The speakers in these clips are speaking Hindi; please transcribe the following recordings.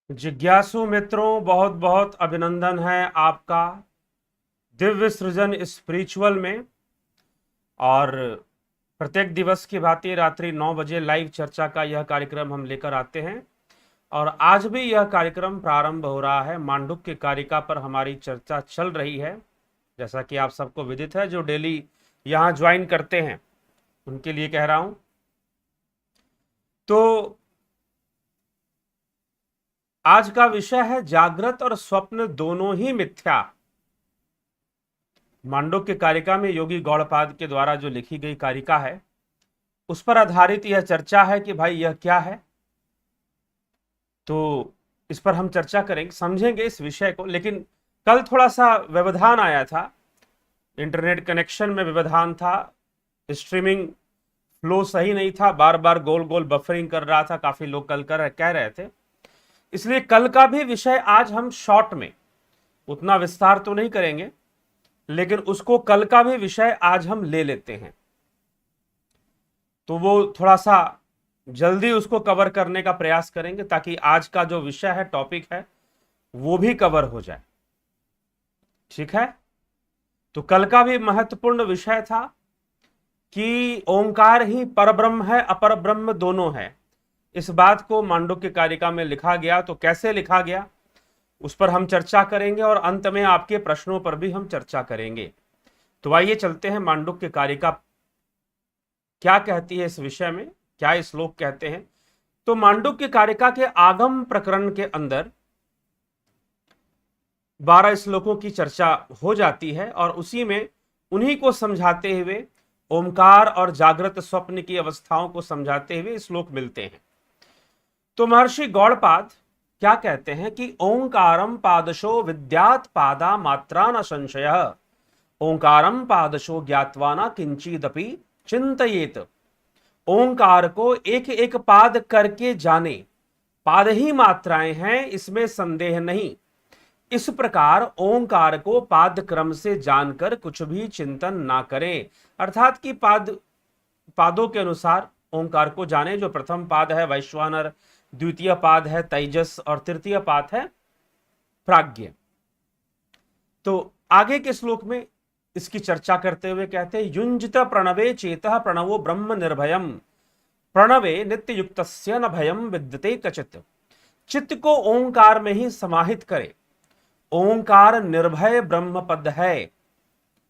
जिज्ञासु मित्रों, बहुत बहुत अभिनंदन है आपका दिव्य सृजन स्पिरिचुअल में। और प्रत्येक दिवस की भांति रात्रि 9 बजे लाइव चर्चा का यह कार्यक्रम हम लेकर आते हैं। और आज भी यह कार्यक्रम प्रारंभ हो रहा है। मांडुक्य कारिका पर हमारी चर्चा चल रही है, जैसा कि आप सबको विदित है। जो डेली यहाँ ज्वाइन करते हैं उनके लिए कह रहा हूं। तो आज का विषय है जागृत और स्वप्न दोनों ही मिथ्या। मांडुक्य कारिका में योगी गौड़पाद के द्वारा जो लिखी गई कारिका है उस पर आधारित यह चर्चा है कि भाई यह क्या है। तो इस पर हम चर्चा करेंगे, समझेंगे इस विषय को। लेकिन कल थोड़ा सा व्यवधान आया था, इंटरनेट कनेक्शन में व्यवधान था, स्ट्रीमिंग फ्लो सही नहीं था, बार बार गोल गोल बफरिंग कर रहा था। काफी लोग कल कह रहे थे। इसलिए कल का भी विषय आज हम शॉर्ट में, उतना विस्तार तो नहीं करेंगे, लेकिन उसको कल का भी विषय आज हम ले लेते हैं। तो वो थोड़ा सा जल्दी उसको कवर करने का प्रयास करेंगे ताकि आज का जो विषय है, टॉपिक है, वो भी कवर हो जाए। ठीक है। तो कल का भी महत्वपूर्ण विषय था कि ओंकार ही परब्रह्म है, अपर ब्रह्म दोनों है। इस बात को मांडुक्य कारिका में लिखा गया। तो कैसे लिखा गया उस पर हम चर्चा करेंगे और अंत में आपके प्रश्नों पर भी हम चर्चा करेंगे। तो आइए चलते हैं, मांडुक्य कारिका क्या कहती है इस विषय में, क्या श्लोक कहते हैं। तो मांडुक्य कारिका के आगम प्रकरण के अंदर 12 श्लोकों की चर्चा हो जाती है और उसी में उन्हीं को समझाते हुए, ओमकार और जागृत स्वप्न की अवस्थाओं को समझाते हुए श्लोक मिलते हैं। तो महर्षि गौड़पाद क्या कहते हैं कि ओंकारम पादशो विद्यात पादा मात्रा न संशय, ओंकारम पादशो ज्ञात्वा न किंचिदपि चिंतयेत। ओंकार को एक एक पाद करके जाने, पाद ही मात्राएं हैं, इसमें संदेह नहीं। इस प्रकार ओंकार को पाद क्रम से जानकर कुछ भी चिंतन ना करे, अर्थात कि पादों के अनुसार ओंकार को जाने। जो प्रथम पाद है वैश्वानर, द्वितीय पाद है तेजस और तृतीय पाद है प्राज्ञ। तो आगे के श्लोक में इसकी चर्चा करते हुए कहते हैं, युंजित प्रणवे चेतः प्रणवो ब्रह्म निर्भयम, प्रणवे नित्य युक्तस्य न भयम विद्यते कचित। चित्त को ओंकार में ही समाहित करे। ओंकार निर्भय ब्रह्म पद है।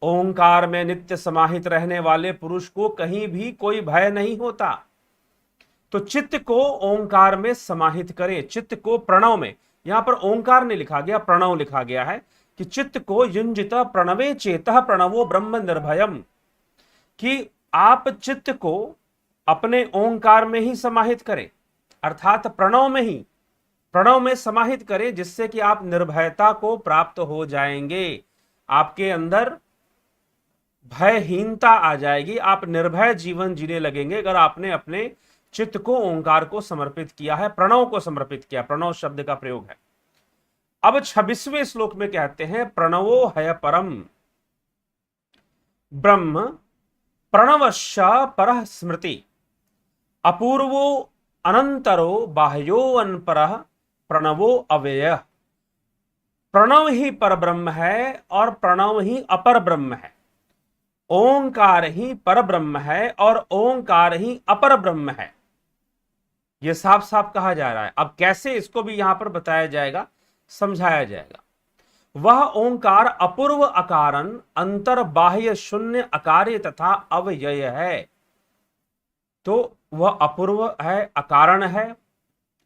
ओंकार में नित्य समाहित रहने वाले पुरुष को कहीं भी कोई भय नहीं होता। तो चित्त को ओंकार में समाहित करे, चित्त को प्रणव में, यहां पर ओंकार नहीं लिखा गया, प्रणव लिखा गया है कि चित्त को युंजित प्रणवे चेतः प्रणवो ब्रह्म निर्भयम, कि आप चित्त को अपने ओंकार में ही समाहित करें, अर्थात प्रणव में ही, प्रणव में समाहित करें, जिससे कि आप निर्भयता को प्राप्त हो जाएंगे। आपके अंदर भयहीनता आ जाएगी, आप निर्भय जीवन जीने लगेंगे अगर आपने अपने चित्त को ओंकार को समर्पित किया है, प्रणव को समर्पित किया। प्रणव शब्द का प्रयोग है। अब 26वें श्लोक में कहते हैं, प्रणवो हय परम ब्रह्म प्रणवश्च परः स्मृति, अपूर्वो अनंतरो बाह्यो अनपरः प्रणवो अव्यय। प्रणव ही पर ब्रह्म है और प्रणव ही अपर ब्रह्म है। ओंकार ही पर ब्रह्म है और ओंकार ही अपर ब्रह्म है। यह साफ साफ कहा जा रहा है। अब कैसे, इसको भी यहां पर बताया जाएगा, समझाया जाएगा। वह ओंकार अपूर्व अकारण अंतर बाह्य शून्य अकार्य तथा अव्यय है। तो वह अपूर्व है, अकारण है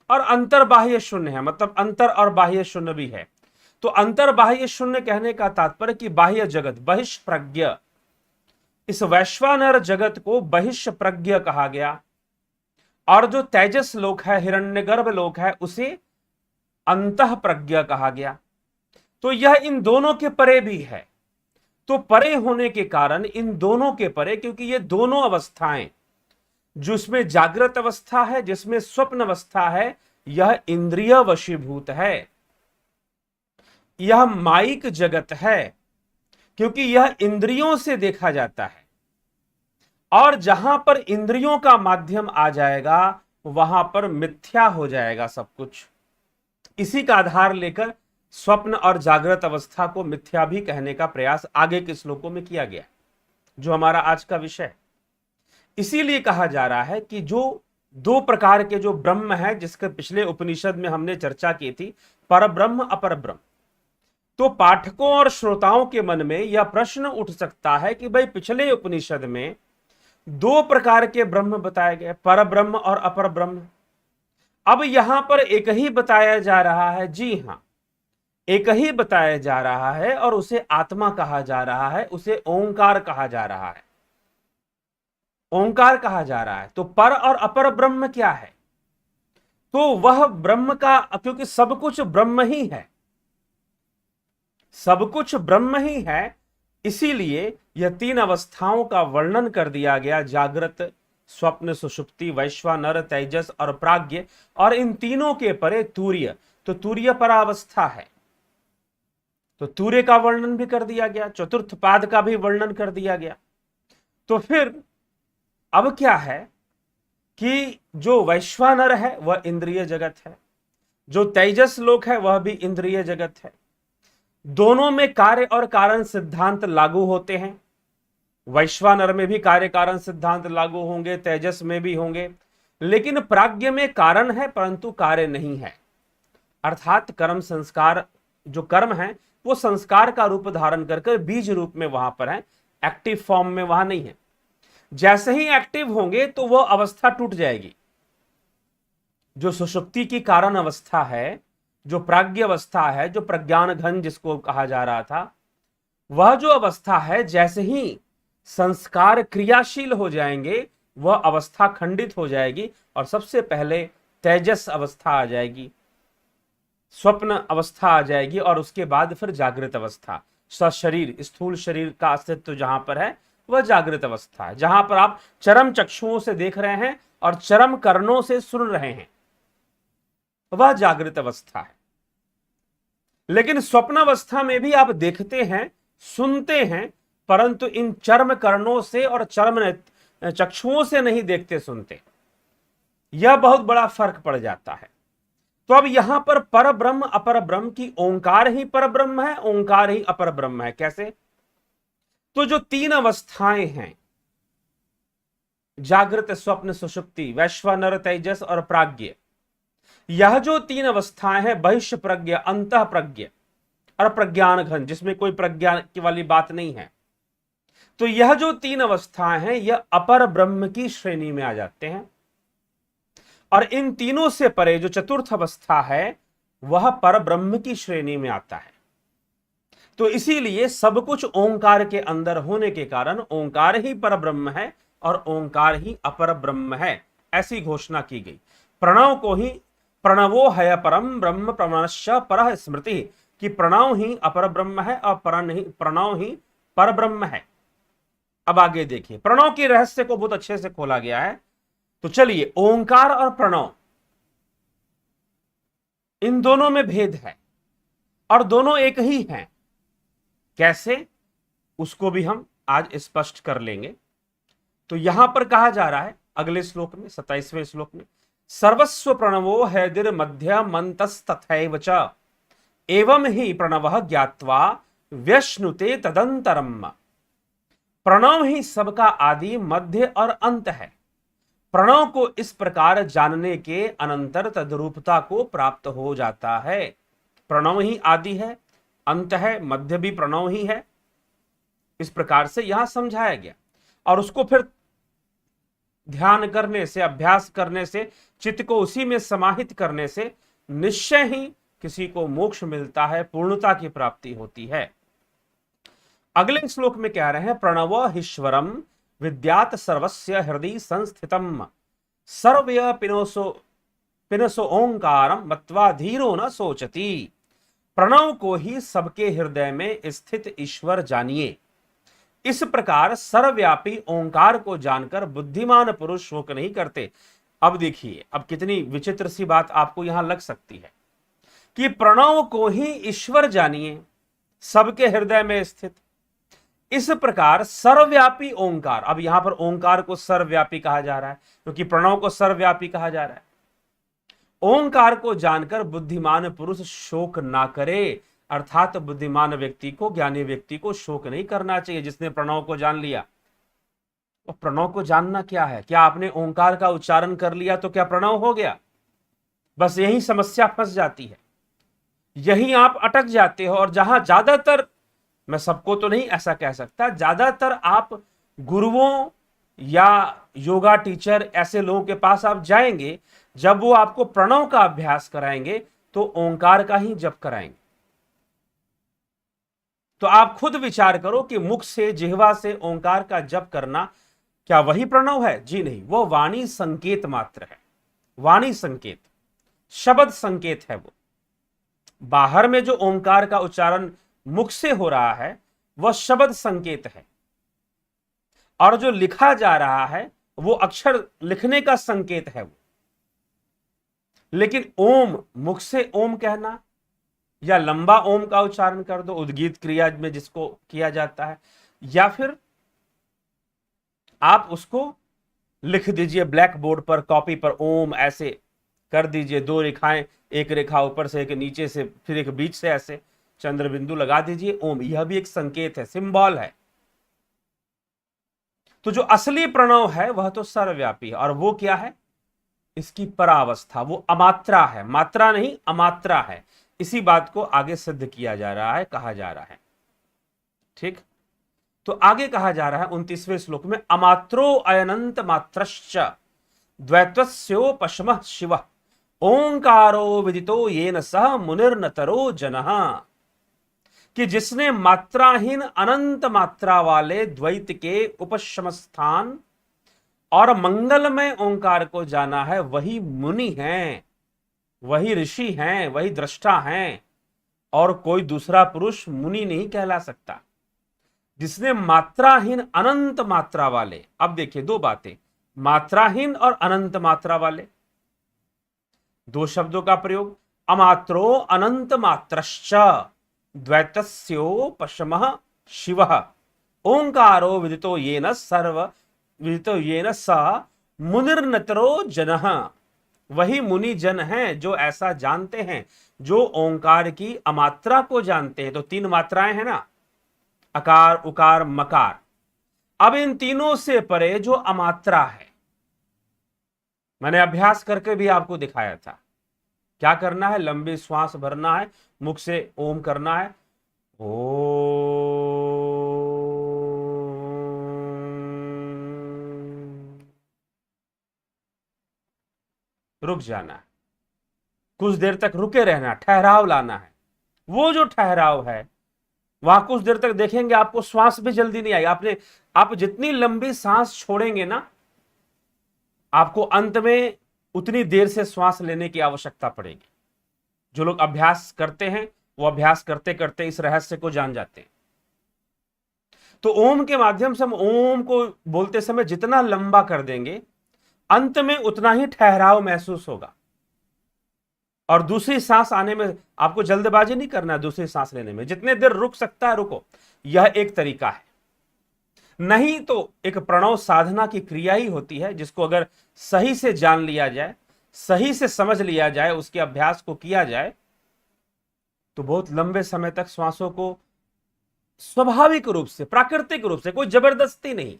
और अंतर बाह्य शून्य है, मतलब अंतर और बाह्य शून्य भी है। तो अंतर बाह्य शून्य कहने का तात्पर्य कि बाह्य जगत बहिष्प्रज्ञ, इस वैश्वानर जगत को बहिष्प्रज्ञ कहा गया। और जो तेजस लोक है, हिरण्यगर्भ लोक है, उसे अंतः प्रज्ञ कहा गया। तो यह इन दोनों के परे भी है। तो परे होने के कारण इन दोनों के परे, क्योंकि ये दोनों अवस्थाएं, जिसमें जागृत अवस्था है, जिसमें स्वप्न अवस्था है, यह इंद्रिय वशीभूत है, यह माइक जगत है, क्योंकि यह इंद्रियों से देखा जाता है। और जहां पर इंद्रियों का माध्यम आ जाएगा वहां पर मिथ्या हो जाएगा सब कुछ। इसी का आधार लेकर स्वप्न और जागृत अवस्था को मिथ्या भी कहने का प्रयास आगे के श्लोकों में किया गया, जो हमारा आज का विषय है। इसीलिए कहा जा रहा है कि जो दो प्रकार के जो ब्रह्म है, जिसके पिछले उपनिषद में हमने चर्चा की थी, पर ब्रह्म अपर ब्रह्म, तो पाठकों और श्रोताओं के मन में यह प्रश्न उठ सकता है कि भाई पिछले उपनिषद में दो प्रकार के ब्रह्म बताए गए, पर ब्रह्म और अपर ब्रह्म। अब यहां पर एक ही बताया जा रहा है। जी हां, एक ही बताया जा रहा है और उसे आत्मा कहा जा रहा है, उसे ओंकार कहा जा रहा है, ओंकार कहा जा रहा है। तो पर और अपर ब्रह्म क्या है? तो वह ब्रह्म का, क्योंकि सब कुछ ब्रह्म ही है, सब कुछ ब्रह्म ही है, इसीलिए यह तीन अवस्थाओं का वर्णन कर दिया गया, जागृत, स्वप्न, सुषुप्ति, वैश्वानर, तेजस और प्राज्ञ। और इन तीनों के परे तूर्य, तो तूर्य परावस्था है, तो तूर्य का वर्णन भी कर दिया गया, चतुर्थ पाद का भी वर्णन कर दिया गया। तो फिर अब क्या है कि जो वैश्वानर है वह इंद्रिय जगत है, जो तेजस लोक है वह भी इंद्रिय जगत है। दोनों में कार्य और कारण सिद्धांत लागू होते हैं। वैश्वानर में भी कार्य कारण सिद्धांत लागू होंगे, तेजस में भी होंगे, लेकिन प्राज्ञ में कारण है परंतु कार्य नहीं है। अर्थात कर्म संस्कार, जो कर्म है वो संस्कार का रूप धारण कर बीज रूप में वहां पर है, एक्टिव फॉर्म में वहां नहीं है। जैसे ही एक्टिव होंगे तो वह अवस्था टूट जाएगी। जो सुषुप्ति की कारण अवस्था है, जो प्राज्ञ अवस्था है, जो प्रज्ञान घन जिसको कहा जा रहा था, वह जो अवस्था है, जैसे ही संस्कार क्रियाशील हो जाएंगे वह अवस्था खंडित हो जाएगी और सबसे पहले तेजस अवस्था आ जाएगी, स्वप्न अवस्था आ जाएगी और उसके बाद फिर जागृत अवस्था। सशरीर, स्थूल शरीर का अस्तित्व जहां पर है वह जागृत अवस्था है, जहां पर आप चरम चक्षुओं से देख रहे हैं और चरम कर्णों से सुन रहे हैं, वह जागृत अवस्था है। लेकिन स्वप्न अवस्था में भी आप देखते हैं, सुनते हैं, परंतु इन चर्म कर्णों से और चर्म चक्षुओं से नहीं देखते सुनते। यह बहुत बड़ा फर्क पड़ जाता है। तो अब यहां पर पर ब्रह्म अपर ब्रह्म की, ओंकार ही पर ब्रह्म है, ओंकार ही अपर ब्रह्म है। कैसे? तो जो तीन अवस्थाएं हैं, जागृत, स्वप्न, सुषुप्ति, वैश्वानर, तेजस और प्राज्ञ, यह जो तीन अवस्थाएं हैं, बहिष्ठ प्रज्ञ, अंतः प्रज्ञ और प्रज्ञान घन, जिसमें कोई प्रज्ञा की वाली बात नहीं है, तो यह जो तीन अवस्थाएं हैं यह अपर ब्रह्म की श्रेणी में आ जाते हैं। और इन तीनों से परे जो चतुर्थ अवस्था है वह पर ब्रह्म की श्रेणी में आता है। तो इसीलिए सब कुछ ओंकार के अंदर होने के कारण ओंकार ही पर ब्रह्म है और ओंकार ही अपर ब्रह्म है, ऐसी घोषणा की गई। प्रणव को ही प्रणवो है परम ब्रह्म प्रमाणश्च परः स्मृति, कि प्रणव ही अपर ब्रह्म है और प्रणव ही पर ब्रह्म है। अब आगे देखिए, प्रणव के रहस्य को बहुत अच्छे से खोला गया है। तो चलिए, ओंकार और प्रणव, इन दोनों में भेद है और दोनों एक ही हैं। कैसे, उसको भी हम आज स्पष्ट कर लेंगे। तो यहां पर कहा जा रहा है अगले श्लोक में, 27वें श्लोक में, सर्वस्व प्रणवो हैदिर मध्य मंतस्तथैव च एवं ही प्रणवः ज्ञात्वा व्यश्नुते तदंतरम। प्रणव ही सबका आदि, मध्य और अंत है। प्रणव को इस प्रकार जानने के अनंतर तद्रूपता को प्राप्त हो जाता है। प्रणव ही आदि है, अंत है, मध्य भी प्रणव ही है, इस प्रकार से यहां समझाया गया। और उसको फिर ध्यान करने से, अभ्यास करने से, चित्त को उसी में समाहित करने से निश्चय ही किसी को मोक्ष मिलता है, पूर्णता की प्राप्ति होती है। अगले श्लोक में कह रहे हैं, प्रणव ईश्वरम विद्यात सर्वस्य हृदय संस्थितम सर्वय पिनसो ओंकारम मत्वा धीरो न सोचती। प्रणव को ही सबके हृदय में स्थित ईश्वर जानिए। इस प्रकार सर्वव्यापी ओंकार को जानकर बुद्धिमान पुरुष शोक नहीं करते। अब देखिए, अब कितनी विचित्र सी बात आपको यहां लग सकती है कि प्रणव को ही ईश्वर जानिए, सबके हृदय में स्थित। इस प्रकार सर्वव्यापी ओंकार, अब यहां पर ओंकार को सर्वव्यापी कहा जा रहा है क्योंकि प्रणव को सर्वव्यापी कहा जा रहा है। ओंकार को जानकर बुद्धिमान पुरुष शोक ना करे, अर्थात बुद्धिमान व्यक्ति को, ज्ञानी व्यक्ति को शोक नहीं करना चाहिए जिसने प्रणव को जान लिया। और प्रणव को जानना क्या है? क्या आपने ओंकार का उच्चारण कर लिया तो क्या प्रणव हो गया? बस यही समस्या फंस जाती है, यही आप अटक जाते हो। और जहां ज्यादातर, मैं सबको तो नहीं ऐसा कह सकता, ज्यादातर आप गुरुओं या योगा टीचर ऐसे लोगों के पास आप जाएंगे, जब वो आपको प्रणव का अभ्यास कराएंगे तो ओंकार का ही जप कराएंगे। तो आप खुद विचार करो कि मुख से, जिह्वा से ओंकार का जप करना क्या वही प्रणव है? जी नहीं, वो वाणी संकेत मात्र है। वाणी संकेत, शब्द संकेत है। वो बाहर में जो ओंकार का उच्चारण मुख से हो रहा है वह शब्द संकेत है, और जो लिखा जा रहा है वो अक्षर लिखने का संकेत है वो। लेकिन ओम, मुख से ओम कहना या लंबा ओम का उच्चारण कर दो, उद्गीत क्रिया में जिसको किया जाता है, या फिर आप उसको लिख दीजिए ब्लैक बोर्ड पर, कॉपी पर, ओम ऐसे कर दीजिए, 2 रेखाएं, एक रेखा ऊपर से, एक नीचे से, फिर एक बीच से, ऐसे चंद्र बिंदु लगा दीजिए, ओम। यह भी एक संकेत है, सिंबल है। तो जो असली प्रणव है वह तो सर्वव्यापी है, और वो क्या है? इसकी परावस्था, वो अमात्रा है, मात्रा नहीं अमात्रा है। इसी बात को आगे सिद्ध किया जा रहा है, कहा जा रहा है। ठीक, तो आगे कहा जा रहा है 29वें श्लोक में, अमात्रो अयनंत मात्रश्च द्वैत्वस्योपशमः शिवः ओंकारो विदितो येन सह मुनिर्नतरो जनः। कि जिसने मात्राहीन अनंत मात्रा वाले द्वैत के उपशम स्थान और मंगलमय ओंकार को जाना है, वही मुनि हैं, वही ऋषि हैं, वही दृष्टा हैं, और कोई दूसरा पुरुष मुनि नहीं कहला सकता। जिसने मात्राहीन अनंत मात्रा वाले, अब देखिए 2 बातें, मात्राहीन और अनंत मात्रा वाले, 2 शब्दों का प्रयोग। अमात्रो अनंत मात्रश्च द्वैतस्योपशमः शिवः ओंकारो विदितो येन सर्व विदितो येन स मुनिर्नतरो जनः। वही मुनि जन हैं जो ऐसा जानते हैं, जो ओंकार की अमात्रा को जानते हैं। तो 3 मात्राएं हैं ना, अकार, उकार, मकार। अब इन तीनों से परे जो अमात्रा है, मैंने अभ्यास करके भी आपको दिखाया था। क्या करना है? लंबी श्वास भरना है, मुख से ओम करना है, ओ, रुक जाना है, कुछ देर तक रुके रहना, ठहराव लाना है। वो जो ठहराव है, वहां कुछ देर तक देखेंगे आपको श्वास भी जल्दी नहीं आएगी। आप जितनी लंबी सांस छोड़ेंगे ना, आपको अंत में उतनी देर से श्वास लेने की आवश्यकता पड़ेगी। जो लोग अभ्यास करते हैं वो अभ्यास करते करते इस रहस्य को जान जाते हैं। तो ओम के माध्यम से हम ओम को बोलते समय जितना लंबा कर देंगे, अंत में उतना ही ठहराव महसूस होगा। और दूसरी सांस आने में आपको जल्दबाजी नहीं करना है। दूसरी सांस लेने में जितने देर रुक सकता है रुको, यह एक तरीका है। नहीं तो एक प्रणव साधना की क्रिया ही होती है, जिसको अगर सही से जान लिया जाए, सही से समझ लिया जाए, उसके अभ्यास को किया जाए, तो बहुत लंबे समय तक श्वासों को स्वाभाविक रूप से, प्राकृतिक रूप से, कोई जबरदस्ती नहीं,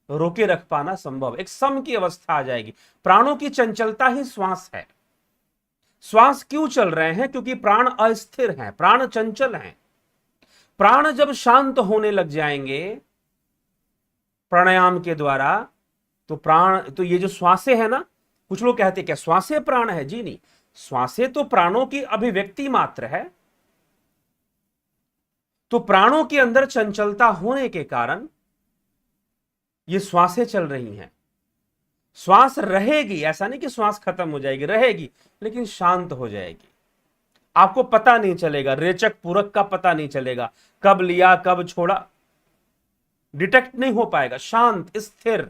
रोके रख पाना संभव। एक सम की अवस्था आ जाएगी। प्राणों की चंचलता ही श्वास है। श्वास क्यों चल रहे हैं? क्योंकि प्राण अस्थिर हैं, प्राण चंचल हैं। प्राण जब शांत होने लग जाएंगे प्राणायाम के द्वारा, तो प्राण, तो ये जो श्वासें है ना, कुछ लोग कहते हैं क्या श्वासें प्राण है? जी नहीं, श्वासें तो प्राणों की अभिव्यक्ति मात्र है। तो प्राणों के अंदर चंचलता होने के कारण ये श्वासें चल रही हैं। श्वास रहेगी, ऐसा नहीं कि श्वास खत्म हो जाएगी, रहेगी, लेकिन शांत हो जाएगी। आपको पता नहीं चलेगा, रेचक पूरक का पता नहीं चलेगा, कब लिया कब छोड़ा, डिटेक्ट नहीं हो पाएगा। शांत, स्थिर।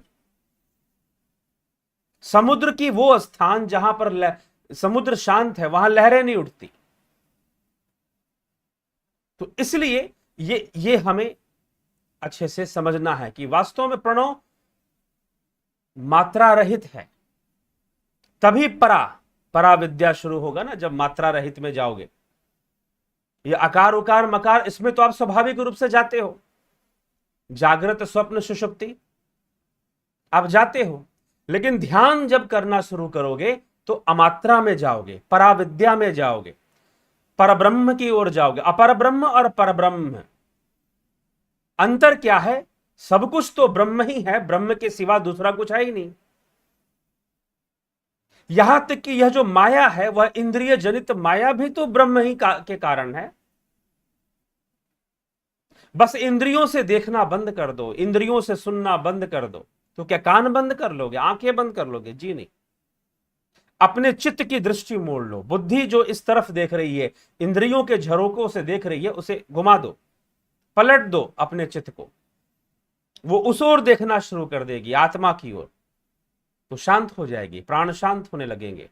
समुद्र की वो स्थान जहां पर समुद्र शांत है, वहां लहरें नहीं उठती। तो इसलिए ये हमें अच्छे से समझना है कि वास्तव में प्रणव मात्रा रहित है, तभी परा, पराविद्या शुरू होगा ना, जब मात्रा रहित में जाओगे। ये आकार उकार मकार, इसमें तो आप स्वाभाविक रूप से जाते हो, जागृत स्वप्न सुषुप्ति आप जाते हो, लेकिन ध्यान जब करना शुरू करोगे तो अमात्रा में जाओगे, पराविद्या में जाओगे, परब्रह्म की ओर जाओगे। अपर ब्रह्म और परब्रह्म अंतर क्या है? सब कुछ तो ब्रह्म ही है, ब्रह्म के सिवा दूसरा कुछ है ही नहीं। यहां तक कि यह जो माया है वह इंद्रिय जनित माया भी तो ब्रह्म ही के कारण है। बस इंद्रियों से देखना बंद कर दो, इंद्रियों से सुनना बंद कर दो, तो क्या कान बंद कर लोगे, आंखें बंद कर लोगे? जी नहीं। अपने चित्त की दृष्टि मोड़ लो। बुद्धि जो इस तरफ देख रही है, इंद्रियों के झरोकों से देख रही है, उसे घुमा दो, पलट दो अपने चित्त को, वो उस ओर देखना शुरू कर देगी, आत्मा की ओर, तो शांत हो जाएगी, प्राण शांत होने लगेंगे।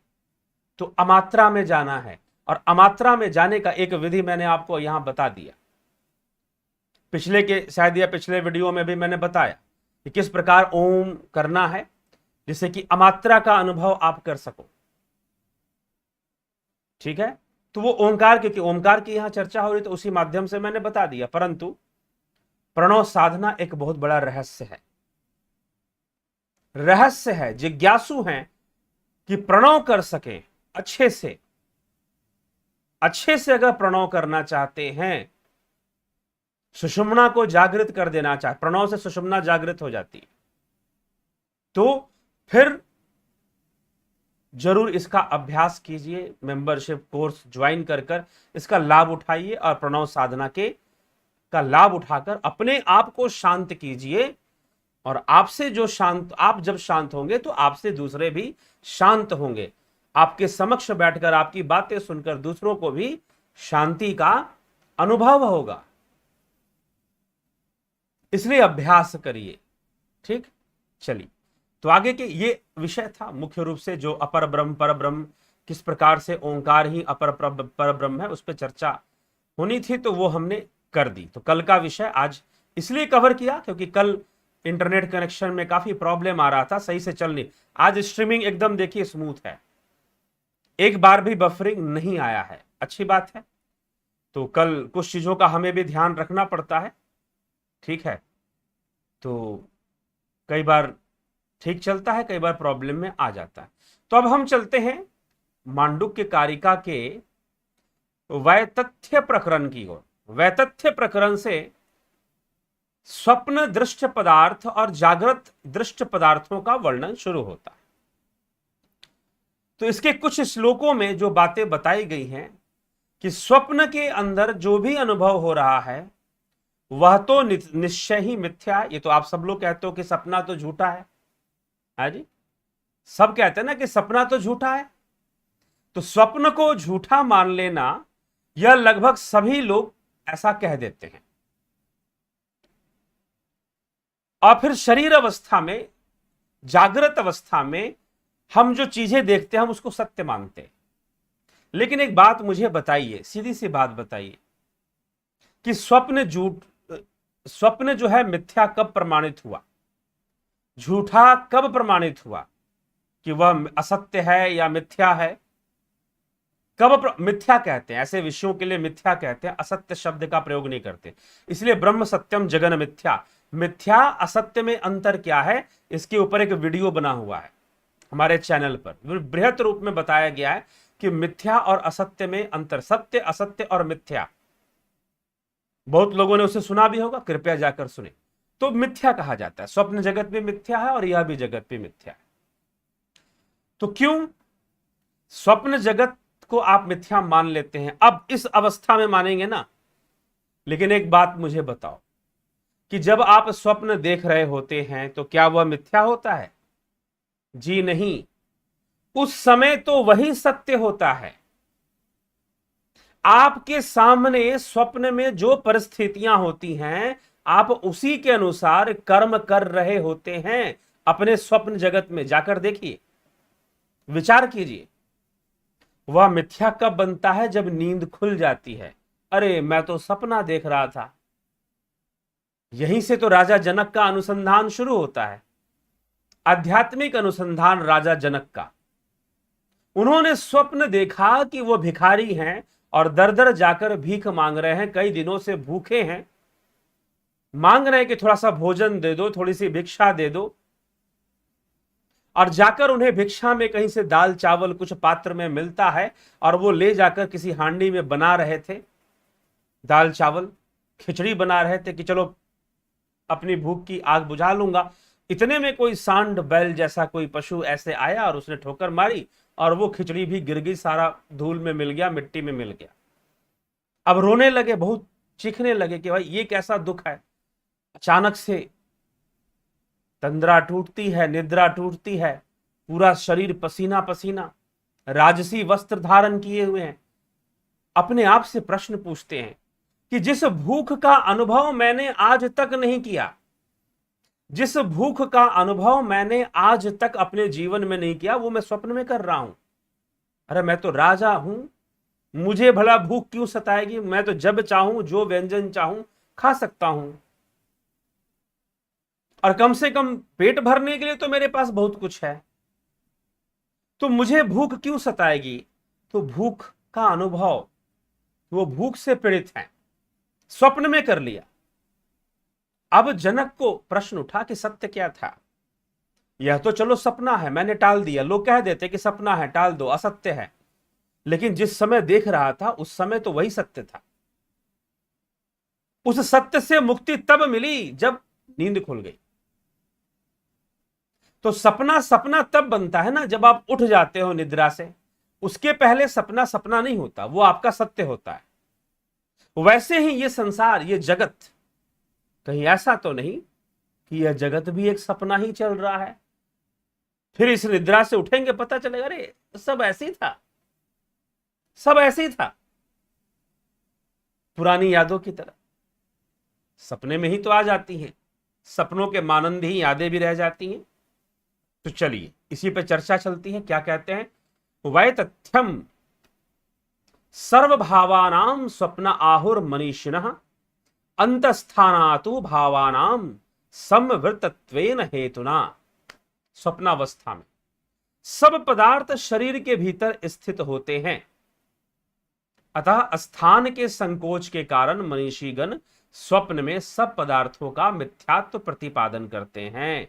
तो अमात्रा में जाना है, और अमात्रा में जाने का एक विधि मैंने आपको यहां बता दिया। पिछले के शायद या पिछले वीडियो में भी मैंने बताया कि किस प्रकार ओम करना है जिससे कि अमात्रा का अनुभव आप कर सको। ठीक है, तो वो ओंकार, क्योंकि ओंकार की यहां चर्चा हो रही तो उसी माध्यम से मैंने बता दिया। परंतु प्रणव साधना एक बहुत बड़ा रहस्य है, रहस्य है। जिज्ञासु हैं कि प्रणव कर सके अच्छे से, अच्छे से अगर प्रणव करना चाहते हैं, सुषुम्ना को जागृत कर देना चाहे, प्रणव से सुषुम्ना जागृत हो जाती है, तो फिर जरूर इसका अभ्यास कीजिए, मेंबरशिप कोर्स ज्वाइन कर इसका लाभ उठाइए, और प्रणव साधना का लाभ उठाकर अपने आप को शांत कीजिए। और आपसे जो शांत, आप जब शांत होंगे तो आपसे दूसरे भी शांत होंगे। आपके समक्ष बैठकर आपकी बातें सुनकर दूसरों को भी शांति का अनुभव होगा। इसलिए अभ्यास करिए। ठीक, चलिए, तो आगे के ये विषय था मुख्य रूप से, जो अपर ब्रह्म पर ब्रह्म, किस प्रकार से ओंकार ही अपर पर ब्रह्म है, उस पर चर्चा होनी थी, तो वो हमने कर दी। तो कल का विषय आज इसलिए कवर किया क्योंकि कल इंटरनेट कनेक्शन में काफी प्रॉब्लम आ रहा था, सही से चल नहीं। आज स्ट्रीमिंग एकदम देखिए स्मूथ है, एक बार भी बफरिंग नहीं आया है, अच्छी बात है। तो कल कुछ चीजों का हमें भी ध्यान रखना पड़ता है, ठीक है, तो कई बार ठीक चलता है, कई बार प्रॉब्लम में आ जाता है। तो अब हम चलते हैं मांडुक्य कारिका के वैतथ्य प्रकरण की ओर। वैतथ्य प्रकरण से स्वप्न दृष्ट पदार्थ और जागृत दृष्ट पदार्थों का वर्णन शुरू होता है। तो इसके कुछ श्लोकों में जो बातें बताई गई हैं कि स्वप्न के अंदर जो भी अनुभव हो रहा है वह तो निश्चय ही मिथ्या। ये तो आप सब लोग कहते हो कि सपना तो झूठा है, जी सब कहते हैं ना कि सपना तो झूठा है। तो स्वप्न को झूठा मान लेना, यह लगभग सभी लोग ऐसा कह देते हैं। और फिर शरीर अवस्था में, जागृत अवस्था में हम जो चीजें देखते हैं हम उसको सत्य मानते हैं। लेकिन एक बात मुझे बताइए, सीधी सी बात बताइए कि स्वप्न जो है मिथ्या कब प्रमाणित हुआ, झूठा कब प्रमाणित हुआ, कि वह असत्य है या मिथ्या है? कब मिथ्या कहते हैं? ऐसे विषयों के लिए मिथ्या कहते हैं, असत्य शब्द का प्रयोग नहीं करते। इसलिए ब्रह्म सत्यम जगन मिथ्या। मिथ्या असत्य में अंतर क्या है, इसके ऊपर एक वीडियो बना हुआ है हमारे चैनल पर, बृहत रूप में बताया गया है कि मिथ्या और असत्य में अंतर, सत्य असत्य और मिथ्या। बहुत लोगों ने उसे सुना भी होगा, कृपया जाकर सुने। तो मिथ्या कहा जाता है, स्वप्न जगत भी मिथ्या है और यह भी जगत भी मिथ्या है। तो क्यों स्वप्न जगत को आप मिथ्या मान लेते हैं? अब इस अवस्था में मानेंगे ना, लेकिन एक बात मुझे बताओ कि जब आप स्वप्न देख रहे होते हैं तो क्या वह मिथ्या होता है? जी नहीं, उस समय तो वही सत्य होता है। आपके सामने स्वप्न में जो परिस्थितियां होती हैं, आप उसी के अनुसार कर्म कर रहे होते हैं। अपने स्वप्न जगत में जाकर देखिए, विचार कीजिए। वह मिथ्या कब बनता है? जब नींद खुल जाती है। अरे मैं तो सपना देख रहा था। यहीं से तो राजा जनक का अनुसंधान शुरू होता है, आध्यात्मिक अनुसंधान राजा जनक का। उन्होंने स्वप्न देखा कि वो भिखारी हैं और दर दर जाकर भीख मांग रहे हैं, कई दिनों से भूखे हैं, मांग रहे हैं कि थोड़ा सा भोजन दे दो, थोड़ी सी भिक्षा दे दो। और जाकर उन्हें भिक्षा में कहीं से दाल चावल कुछ पात्र में मिलता है और वो ले जाकर किसी हांडी में बना रहे थे, दाल चावल खिचड़ी बना रहे थे कि चलो अपनी भूख की आग बुझा लूंगा। इतने में कोई सांड बैल जैसा कोई पशु ऐसे आया और उसने ठोकर मारी और वो खिचड़ी भी गिर गई, सारा धूल में मिल गया, मिट्टी में मिल गया। अब रोने लगे, बहुत चीखने लगे कि भाई ये कैसा दुख है। अचानक से तंद्रा टूटती है, निद्रा टूटती है, पूरा शरीर पसीना पसीना, राजसी वस्त्र धारण किए हुए हैं। अपने आप से प्रश्न पूछते हैं कि जिस भूख का अनुभव मैंने आज तक नहीं किया, जिस भूख का अनुभव मैंने आज तक अपने जीवन में नहीं किया, वो मैं स्वप्न में कर रहा हूं। अरे मैं तो राजा हूं, मुझे भला भूख क्यों सताएगी? मैं तो जब चाहूं जो व्यंजन चाहूं खा सकता हूं, और कम से कम पेट भरने के लिए तो मेरे पास बहुत कुछ है, तो मुझे भूख क्यों सताएगी? तो भूख का अनुभव, वो भूख से पीड़ित हैं, स्वप्न में कर लिया। अब जनक को प्रश्न उठा कि सत्य क्या था? यह तो चलो सपना है, मैंने टाल दिया, लोग कह देते कि सपना है टाल दो, असत्य है, लेकिन जिस समय देख रहा था उस समय तो वही सत्य था। उस सत्य से मुक्ति तब मिली जब नींद खुल गई। तो सपना सपना तब बनता है ना जब आप उठ जाते हो निद्रा से, उसके पहले सपना सपना नहीं होता, वो आपका सत्य होता है। वैसे ही ये संसार, ये जगत, कहीं ऐसा तो नहीं कि यह जगत भी एक सपना ही चल रहा है। फिर इस निद्रा से उठेंगे पता चलेगा अरे सब ऐसे ही था, सब ऐसे ही था, पुरानी यादों की तरह। सपने में ही तो आ जाती हैं, सपनों के मानंद ही यादें भी रह जाती हैं। तो चलिए इसी पे चर्चा चलती है। क्या कहते हैं? वै तथ्यम सर्वभावानां स्वप्न आहुर मनीषिणः अंतस्थानातु भावानां समवृतत्वेन हेतुना। स्वप्नावस्था में सब पदार्थ शरीर के भीतर स्थित होते हैं, अतः स्थान के संकोच के कारण मनीषीगण स्वप्न में सब पदार्थों का मिथ्यात्व प्रतिपादन करते हैं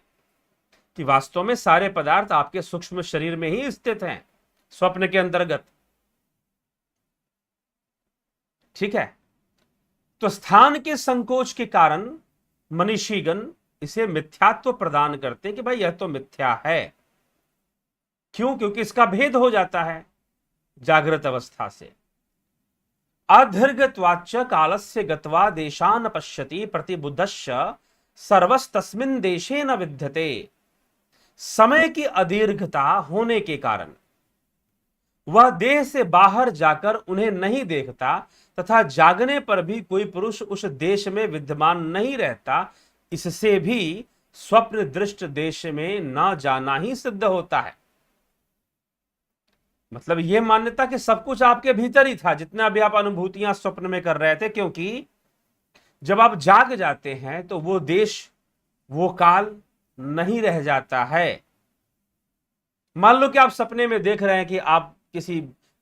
कि वास्तव में सारे पदार्थ आपके सूक्ष्म शरीर में ही स्थित हैं, स्वप्न के अंतर्गत। ठीक है, तो स्थान के संकोच के कारण मनीषीगण इसे मिथ्यात्व प्रदान करते हैं कि भाई यह तो मिथ्या है। क्यों? क्योंकि इसका भेद हो जाता है जागृत अवस्था से। अदीर्घत्वाच्च कालस्य गत्वा देशान पश्यति प्रतिबुद्धस्य सर्वस्तस्मिन् देशे न विद्यते। समय की अदीर्घता होने के कारण वह देह से बाहर जाकर उन्हें नहीं देखता, तथा जागने पर भी कोई पुरुष उस देश में विद्यमान नहीं रहता। इससे भी स्वप्न दृष्ट देश में न जाना ही सिद्ध होता है। मतलब यह मान्यता कि सब कुछ आपके भीतर ही था, जितना भी आप अनुभूतियां स्वप्न में कर रहे थे, क्योंकि जब आप जाग जाते हैं तो वो देश, वो काल नहीं रह जाता है। मान लो कि आप सपने में देख रहे हैं कि आप किसी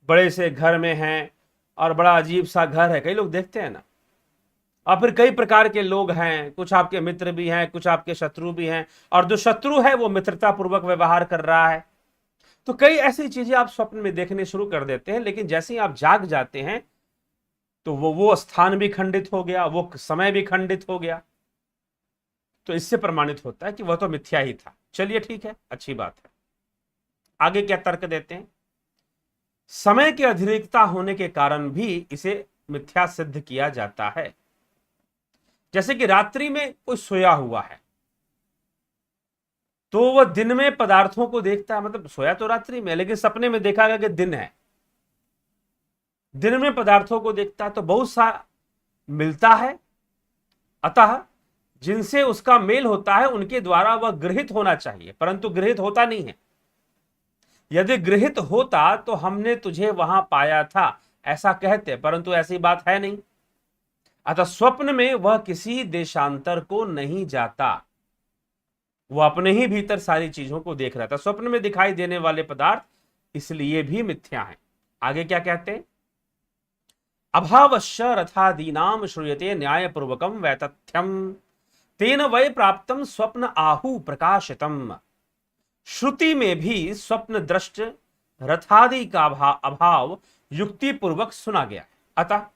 बड़े से घर में हैं और बड़ा अजीब सा घर है, कई लोग देखते हैं ना, और फिर कई प्रकार के लोग हैं, कुछ आपके मित्र भी हैं, कुछ आपके शत्रु भी हैं, और जो शत्रु है वो मित्रता पूर्वक व्यवहार कर रहा है। तो कई ऐसी चीजें आप स्वप्न में देखने शुरू कर देते हैं, लेकिन जैसे ही आप जाग जाते हैं तो वो स्थान भी खंडित हो गया, वो समय भी खंडित हो गया। तो इससे प्रमाणित होता है कि वह तो मिथ्या ही था। चलिए ठीक है, अच्छी बात है। आगे क्या तर्क देते हैं? समय की अतिरिक्तता होने के कारण भी इसे मिथ्या सिद्ध किया जाता है। जैसे कि रात्रि में कोई सोया हुआ है तो वह दिन में पदार्थों को देखता है, मतलब सोया तो रात्रि में, लेकिन सपने में देखा गया कि दिन है, दिन में पदार्थों को देखता है तो बहुत सा मिलता है, अतः जिनसे उसका मेल होता है उनके द्वारा वह गृहित होना चाहिए, परंतु गृहित होता नहीं है। यदि गृहित होता तो हमने तुझे वहां पाया था ऐसा कहते, परंतु ऐसी बात है नहीं। अतः स्वप्न में वह किसी देशांतर को नहीं जाता, वह अपने ही भीतर सारी चीजों को देख रहा था। स्वप्न में दिखाई देने वाले पदार्थ इसलिए भी मिथ्या है। आगे क्या कहते हैं, अभावश्च रथादीनाम श्रूयते न्यायपूर्वकम वैतथ्यम तेन वै प्राप्तम स्वप्न आहु प्रकाशितम। श्रुति में भी स्वप्न दृष्ट रथादि का अभाव युक्ति पूर्वक सुना गया है। अतः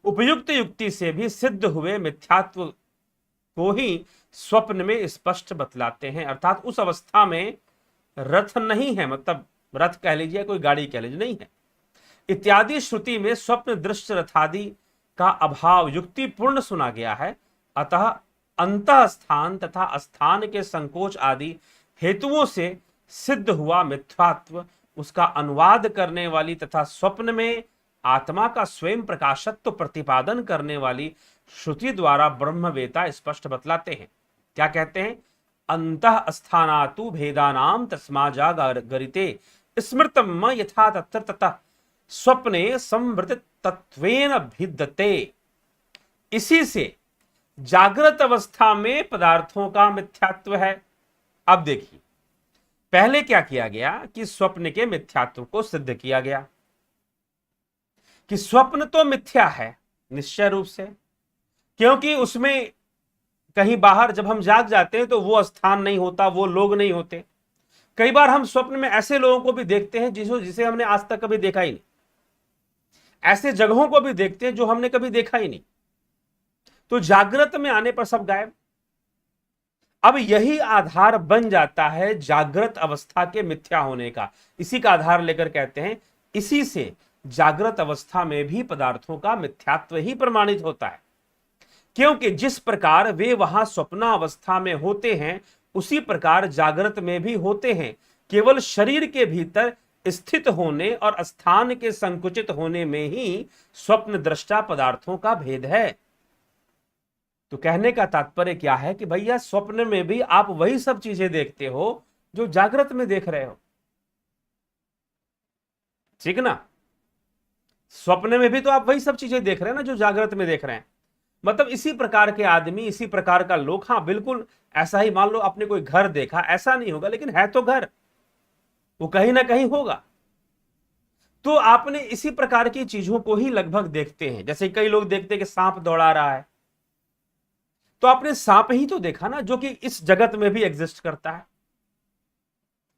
उपयुक्त युक्ति से भी सिद्ध हुए मिथ्यात्व को ही स्वप्न में स्पष्ट बतलाते हैं। अर्थात उस अवस्था में रथ नहीं है, मतलब रथ कह लीजिए, कोई गाड़ी कह लीजिए, नहीं है इत्यादि श्रुति में स्वप्न दृष्ट रथादि का अभाव युक्ति पूर्ण सुना गया है। अतः अंतः स्थान तथा स्थान के संकोच आदि हेतुओं से सिद्ध हुआ मिथ्यात्व उसका अनुवाद करने वाली तथा स्वप्न में आत्मा का स्वयं प्रकाशत्व प्रतिपादन करने वाली श्रुति द्वारा ब्रह्मवेता स्पष्ट बतलाते हैं। क्या कहते हैं, अंतः स्थानातु भेदानाम तस्मा जागरिते स्मृतम यथा तत्र ततः स्वप्ने संवृत तत्वेन भिद्यते। इसी से जागृत अवस्था में पदार्थों का मिथ्यात्व है। अब देखिए, पहले क्या किया गया कि स्वप्न के मिथ्यात्व को सिद्ध किया गया कि स्वप्न तो मिथ्या है निश्चय रूप से, क्योंकि उसमें कहीं बाहर जब हम जाग जाते हैं तो वो स्थान नहीं होता, वो लोग नहीं होते। कई बार हम स्वप्न में ऐसे लोगों को भी देखते हैं जिसे हमने आज तक कभी देखा ही नहीं, ऐसे जगहों को भी देखते हैं जो हमने कभी देखा ही नहीं। तो जागृत में आने पर सब गायब। अब यही आधार बन जाता है जागृत अवस्था के मिथ्या होने का। इसी का आधार लेकर कहते हैं इसी से जागृत अवस्था में भी पदार्थों का मिथ्यात्व ही प्रमाणित होता है, क्योंकि जिस प्रकार वे वहां स्वप्नावस्था में होते हैं उसी प्रकार जागृत में भी होते हैं। केवल शरीर के भीतर स्थित होने और स्थान के संकुचित होने में ही स्वप्न दृष्टा पदार्थों का भेद है। तो कहने का तात्पर्य क्या है कि भैया स्वप्न में भी आप वही सब चीजें देखते हो जो जागृत में देख रहे हो, ठीक ना। स्वप्न में भी तो आप वही सब चीजें देख रहे हैं ना जो जागृत में देख रहे हैं। मतलब इसी प्रकार के आदमी, इसी प्रकार का लोग, हाँ बिल्कुल ऐसा ही। मान लो आपने कोई घर देखा, ऐसा नहीं होगा लेकिन है तो घर, वो कहीं ना कहीं होगा। तो आपने इसी प्रकार की चीजों को ही लगभग देखते हैं। जैसे कई लोग देखते हैं कि सांप दौड़ा रहा है, तो आपने सांप ही तो देखा ना, जो कि इस जगत में भी एग्जिस्ट करता है,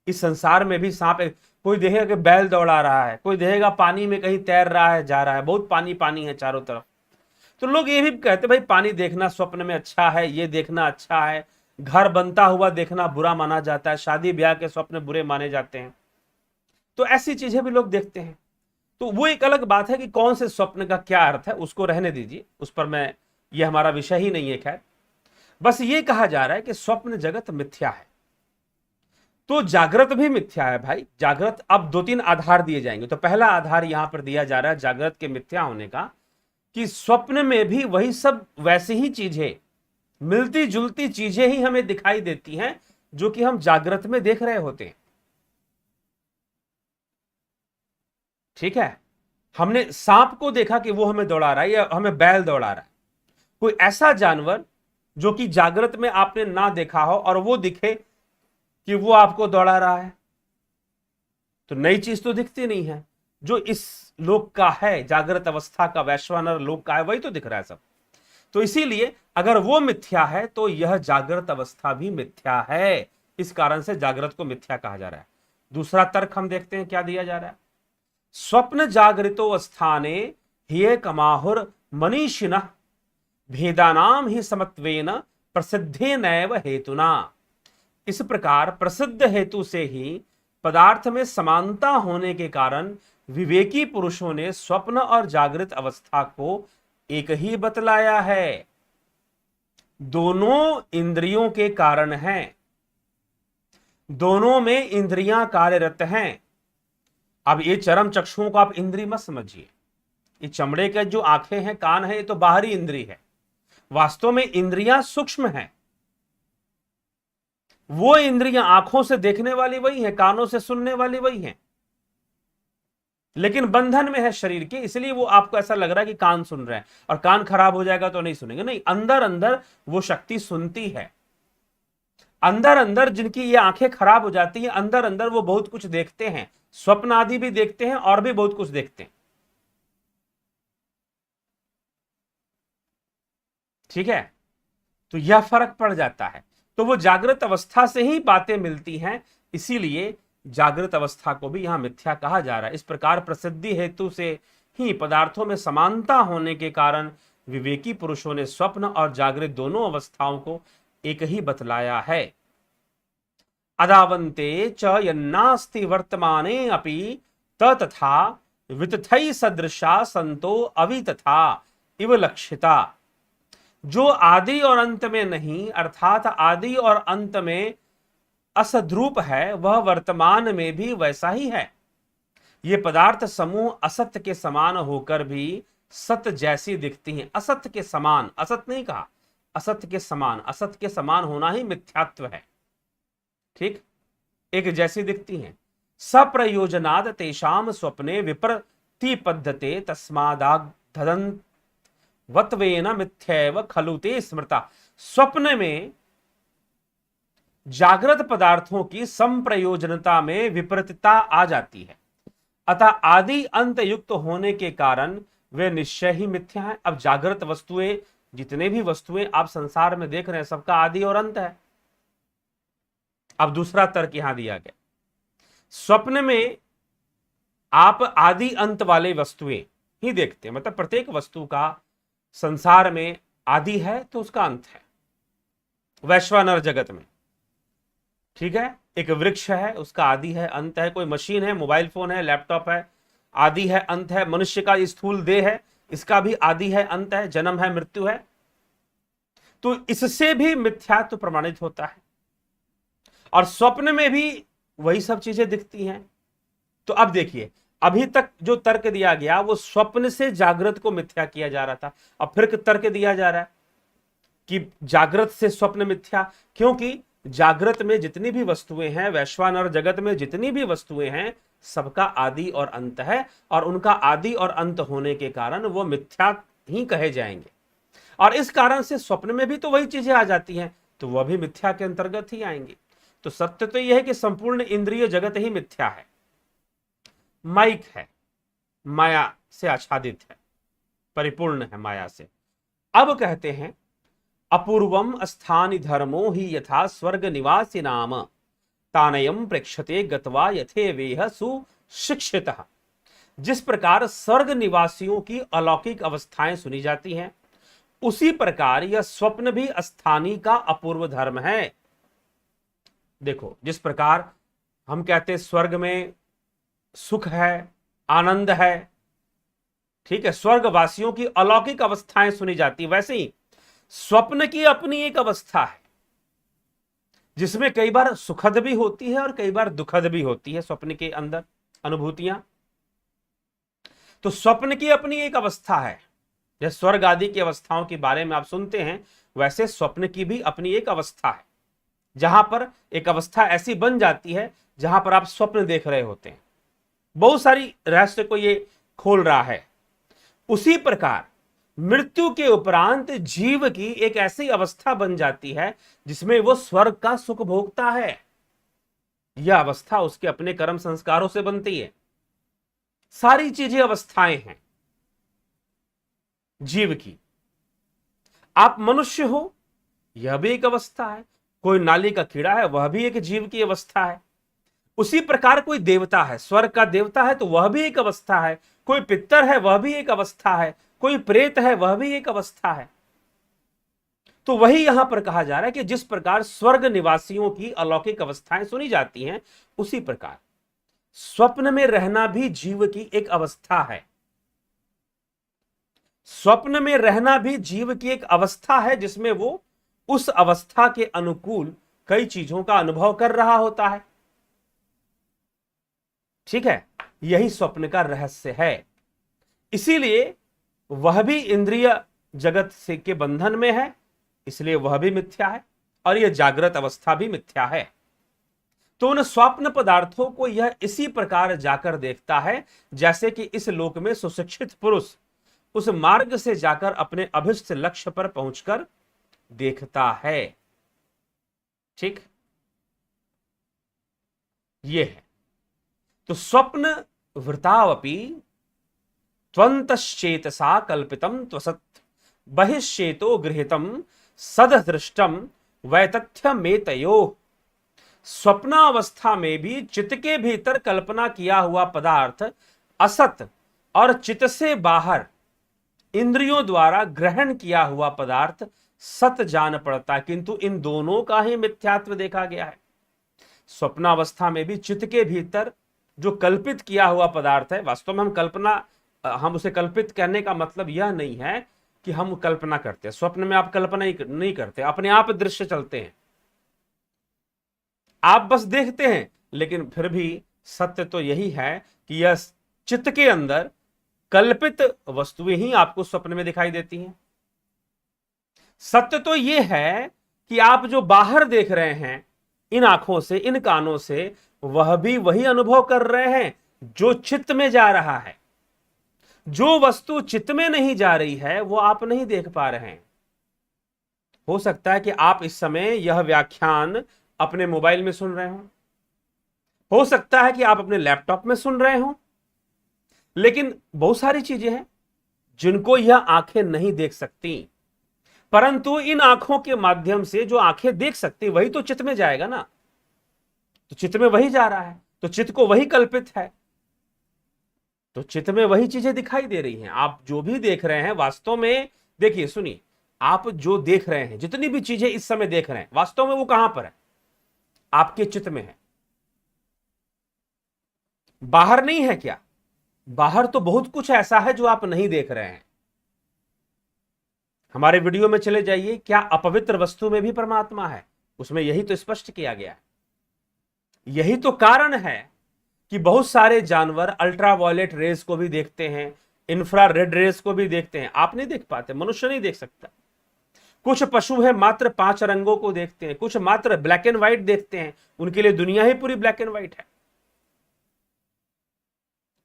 इस संसार में भी सांप। कोई देखेगा कि बैल दौड़ा रहा है, कोई देखेगा पानी में कहीं तैर रहा है, जा रहा है, बहुत पानी पानी है चारों तरफ। तो लोग ये भी कहते भाई पानी देखना स्वप्न में अच्छा है, ये देखना अच्छा है। घर बनता हुआ देखना बुरा माना जाता है, शादी ब्याह के स्वप्न बुरे माने जाते हैं। तो ऐसी चीजें भी लोग देखते हैं। तो वो एक अलग बात है कि कौन से स्वप्न का क्या अर्थ है, उसको रहने दीजिए, उस पर मैं, ये हमारा विषय ही नहीं है। खैर, बस ये कहा जा रहा है कि स्वप्न जगत मिथ्या है, तो जागृत भी मिथ्या है भाई। जागृत, अब दो तीन आधार दिए जाएंगे। तो पहला आधार यहां पर दिया जा रहा है जागृत के मिथ्या होने का, कि स्वप्न में भी वही सब वैसी ही चीजें, मिलती जुलती चीजें ही हमें दिखाई देती हैं जो कि हम जागृत में देख रहे होते हैं। ठीक है, हमने सांप को देखा कि वो हमें दौड़ा रहा है या हमें बैल दौड़ा रहा है। कोई ऐसा जानवर जो कि जागृत में आपने ना देखा हो और वो दिखे कि वो आपको दौड़ा रहा है, तो नई चीज तो दिखती नहीं है। जो इस लोक का है, जागृत अवस्था का, वैश्वानर लोक का है, वही तो दिख रहा है सब। तो इसीलिए अगर वो मिथ्या है तो यह जागृत अवस्था भी मिथ्या है। इस कारण से जागृत को मिथ्या कहा जा रहा है। दूसरा तर्क हम देखते हैं क्या दिया जा रहा है। स्वप्न जागृतो स्थाने ह्ये कमाहुर मनीषिणः भेदानाम ही समत्वेन प्रसिद्धेनैव हेतुना। इस प्रकार प्रसिद्ध हेतु से ही पदार्थ में समानता होने के कारण विवेकी पुरुषों ने स्वप्न और जागृत अवस्था को एक ही बतलाया है। दोनों इंद्रियों के कारण हैं, दोनों में इंद्रियां कार्यरत हैं। अब ये चरम चक्षुओं को आप इंद्रिय मत समझिए। ये चमड़े के जो आंखें हैं, कान है, ये तो बाहरी इंद्रिय है। वास्तव में इंद्रियां सूक्ष्म हैं। वो इंद्रियां आंखों से देखने वाली वही है, कानों से सुनने वाली वही है, लेकिन बंधन में है शरीर के। इसलिए वो आपको ऐसा लग रहा है कि कान सुन रहे हैं, और कान खराब हो जाएगा तो नहीं सुनेंगे। नहीं, अंदर अंदर वो शक्ति सुनती है। अंदर अंदर जिनकी ये आंखें खराब हो जाती हैं, अंदर अंदर वो बहुत कुछ देखते हैं, स्वप्न आदि भी देखते हैं और भी बहुत कुछ देखते हैं। ठीक है, तो यह फर्क पड़ जाता है। तो वो जागृत अवस्था से ही बातें मिलती हैं, इसीलिए जागृत अवस्था को भी यहां मिथ्या कहा जा रहा है। इस प्रकार प्रसिद्धि हेतु से ही पदार्थों में समानता होने के कारण विवेकी पुरुषों ने स्वप्न और जागृत दोनों अवस्थाओं को एक ही बतलाया है। अदावन्ते च यन्नास्ति वर्तमाने अपि तथा वितथै सदृशा संतो अवितथा इव लक्षिता। जो आदि और अंत में नहीं, अर्थात आदि और अंत में असद्रूप है, वह वर्तमान में भी वैसा ही है। ये पदार्थ समूह असत्य के समान होकर भी सत्य जैसी दिखती हैं। असत्य के समान, असत्य नहीं कहा, असत्य के समान। असत्य के समान होना ही मिथ्यात्व है। ठीक, एक जैसी दिखती हैं। सप्रयोजनाद तेषाम स्वप्ने विप्रतिपद्यते तस्मादाधदन् वत्वेन मिथ्यैव खलु ते स्मृता। स्वप्न में जागृत पदार्थों की संप्रयोजनता में विपरीतता आ जाती है, अतः आदि अंत युक्त होने के कारण वे निश्चय ही मिथ्या हैं। अब जागृत वस्तुएं, जितने भी वस्तुएं आप संसार में देख रहे हैं, सबका आदि और अंत है। अब दूसरा तर्क यहां दिया गया, स्वप्न में आप आदि अंत वाले वस्तुएं ही देखते हैं, मतलब प्रत्येक वस्तु का संसार में आदि है तो उसका अंत है। वैश्वानर जगत में, ठीक है, एक वृक्ष है, उसका आदि है, अंत है। कोई मशीन है, मोबाइल फोन है, लैपटॉप है, आदि है, अंत है। मनुष्य का स्थूल देह है, इसका भी आदि है, अंत है, जन्म है, मृत्यु है। तो इससे भी मिथ्यात्व प्रमाणित होता है। और स्वप्न में भी वही सब चीजें दिखती हैं। तो अब देखिए, अभी तक जो तर्क दिया गया वो स्वप्न से जागृत को मिथ्या किया जा रहा था। अब फिर तर्क दिया जा रहा है कि जागृत से स्वप्न मिथ्या, क्योंकि जागृत में जितनी भी वस्तुएं हैं, वैश्वानर जगत में जितनी भी वस्तुएं हैं, सबका आदि और अंत है, और उनका आदि और अंत होने के कारण वो मिथ्या ही कहे जाएंगे। और इस कारण से स्वप्न में भी तो वही चीजें आ जाती हैं, तो वह भी मिथ्या के अंतर्गत ही आएंगी। तो सत्य तो यह है कि संपूर्ण इंद्रिय जगत ही मिथ्या है, माइक है, माया से आच्छादित है, परिपूर्ण है माया से। अब कहते हैं, अपूर्वम स्थानि धर्मो ही यथा स्वर्ग निवासी नाम तानयम प्रेक्षते गत्वा यथे वेह सुशिक्षितः। जिस प्रकार स्वर्ग निवासियों की अलौकिक अवस्थाएं सुनी जाती हैं, उसी प्रकार यह स्वप्न भी स्थानी का अपूर्व धर्म है। देखो, जिस प्रकार हम कहते हैं स्वर्ग में सुख है, आनंद है, ठीक है, स्वर्गवासियों की अलौकिक अवस्थाएं सुनी जाती, वैसे ही स्वप्न की अपनी एक अवस्था है जिसमें कई बार सुखद भी होती है और कई बार दुखद भी होती है। स्वप्न के अंदर अनुभूतियां, तो स्वप्न की अपनी एक अवस्था है। जैसे स्वर्ग आदि की अवस्थाओं के बारे में आप सुनते हैं, वैसे स्वप्न की भी अपनी एक अवस्था है, जहां पर एक अवस्था ऐसी बन जाती है जहां पर आप स्वप्न देख रहे होते हैं। बहुत सारी रहस्य को ये खोल रहा है। उसी प्रकार मृत्यु के उपरांत जीव की एक ऐसी अवस्था बन जाती है जिसमें वो स्वर्ग का सुख भोगता है। यह अवस्था उसके अपने कर्म संस्कारों से बनती है। सारी चीजें अवस्थाएं हैं जीव की। आप मनुष्य हो, यह भी एक अवस्था है। कोई नाली का कीड़ा है, वह भी एक जीव की अवस्था है। उसी प्रकार कोई देवता है, स्वर्ग का देवता है, तो वह भी एक अवस्था है। कोई पितर है, वह भी एक अवस्था है। कोई प्रेत है, वह भी एक अवस्था है। तो वही यहां पर कहा जा रहा है कि जिस प्रकार स्वर्ग निवासियों की अलौकिक अवस्थाएं सुनी जाती हैं, उसी प्रकार स्वप्न में रहना भी जीव की एक अवस्था है। स्वप्न में रहना भी जीव की एक अवस्था है जिसमें वो उस अवस्था के अनुकूल कई चीजों का अनुभव कर रहा होता है। ठीक है, यही स्वप्न का रहस्य है। इसीलिए वह भी इंद्रिय जगत से के बंधन में है, इसलिए वह भी मिथ्या है, और यह जागृत अवस्था भी मिथ्या है। तो उन स्वप्न पदार्थों को यह इसी प्रकार जाकर देखता है जैसे कि इस लोक में सुशिक्षित पुरुष उस मार्ग से जाकर अपने अभिष्ट लक्ष्य पर पहुंचकर देखता है। ठीक। ये है। तो स्वप्न वृतावपि त्वन्तश्चेतसा कल्पितम त्वसत् बहिश्चेतो गृहीतम सददृष्टम वैतथ्यमेतयो। स्वप्नावस्था में भी चित्त के भीतर कल्पना किया हुआ पदार्थ असत और चित्त से बाहर इंद्रियों द्वारा ग्रहण किया हुआ पदार्थ सत जान पड़ता है, किंतु इन दोनों का ही मिथ्यात्व देखा गया है। स्वप्नावस्था में भी चित्त के भीतर जो कल्पित किया हुआ पदार्थ है, वास्तव में हम उसे कल्पित करने का मतलब यह नहीं है कि हम कल्पना करते हैं। स्वप्न में आप कल्पना ही नहीं करते, अपने आप दृश्य चलते हैं, आप बस देखते हैं। लेकिन फिर भी सत्य तो यही है कि यह चित्त के अंदर कल्पित वस्तुएं ही आपको स्वप्न में दिखाई देती हैं। सत्य तो यह है कि आप जो बाहर देख रहे हैं इन आंखों से, इन कानों से, वह भी वही अनुभव कर रहे हैं जो चित्त में जा रहा है। जो वस्तु चित्त में नहीं जा रही है वो आप नहीं देख पा रहे हैं। हो सकता है कि आप इस समय यह व्याख्यान अपने मोबाइल में सुन रहे हो सकता है कि आप अपने लैपटॉप में सुन रहे हो, लेकिन बहुत सारी चीजें हैं जिनको यह आंखें नहीं देख सकती, परंतु इन आंखों के माध्यम से जो आंखें देख सकती वही तो चित्त में जाएगा ना। तो चित्त में वही जा रहा है, तो चित्त को वही कल्पित है, तो चित्त में वही चीजें दिखाई दे रही हैं। आप जो भी देख रहे हैं वास्तव में, देखिए सुनिए, आप जो देख रहे हैं, जितनी भी चीजें इस समय देख रहे हैं, वास्तव में वो कहां पर है? आपके चित्त में है, बाहर नहीं है क्या? बाहर तो बहुत कुछ ऐसा है जो आप नहीं देख रहे हैं। हमारे वीडियो में चले जाइए, क्या अपवित्र वस्तु में भी परमात्मा है? उसमें यही तो स्पष्ट किया गया है। यही तो कारण है कि बहुत सारे जानवर अल्ट्रावायलेट रेज को भी देखते हैं, इंफ्रारेड रेज को भी देखते हैं, आप नहीं देख पाते, मनुष्य नहीं देख सकता। कुछ पशु है मात्र 5 रंगों को देखते हैं, कुछ मात्र ब्लैक एंड व्हाइट देखते हैं, उनके लिए दुनिया ही पूरी ब्लैक एंड व्हाइट है।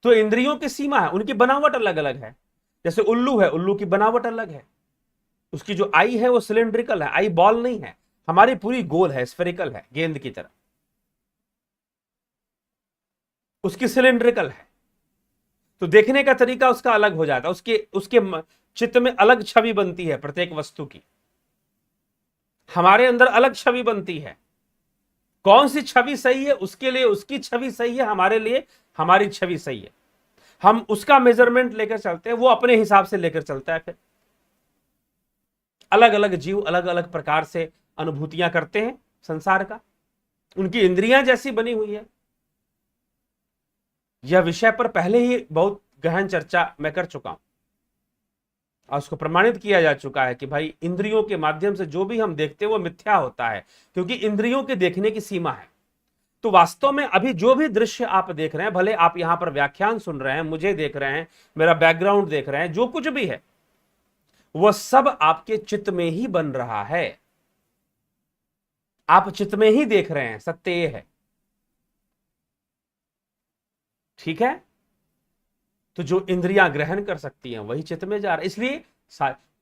तो इंद्रियों की सीमा है, उनकी बनावट अलग अलग है। जैसे उल्लू है, उल्लू की बनावट अलग है, उसकी जो आई है वो सिलेंड्रिकल है, आई बॉल नहीं है, हमारी पूरी गोल है, स्फेरिकल है, गेंद की तरह, उसकी सिलेंड्रिकल है। तो देखने का तरीका उसका अलग हो जाता है, उसके चित्त में अलग छवि बनती है प्रत्येक वस्तु की, हमारे अंदर अलग छवि बनती है। कौन सी छवि सही है उसके लिए उसकी छवि सही है, हमारे लिए हमारी छवि सही है। हम उसका मेजरमेंट लेकर चलते हैं, वो अपने हिसाब से लेकर चलता है। फिर अलग अलग जीव अलग अलग प्रकार से अनुभूतियां करते हैं संसार का, उनकी इंद्रियां जैसी बनी हुई है। यह विषय पर पहले ही बहुत गहन चर्चा मैं कर चुका हूं और उसको प्रमाणित किया जा चुका है कि भाई इंद्रियों के माध्यम से जो भी हम देखते हैं वो मिथ्या होता है, क्योंकि इंद्रियों के देखने की सीमा है। तो वास्तव में अभी जो भी दृश्य आप देख रहे हैं, भले आप यहां पर व्याख्यान सुन रहे हैं, मुझे देख रहे हैं, मेरा बैकग्राउंड देख रहे हैं, जो कुछ भी है वह सब आपके चित्त में ही बन रहा है, आप चित्त में ही देख रहे हैं, सत्य ये है। ठीक है, तो जो इंद्रियां ग्रहण कर सकती हैं वही चित्त में जा रहा है, इसलिए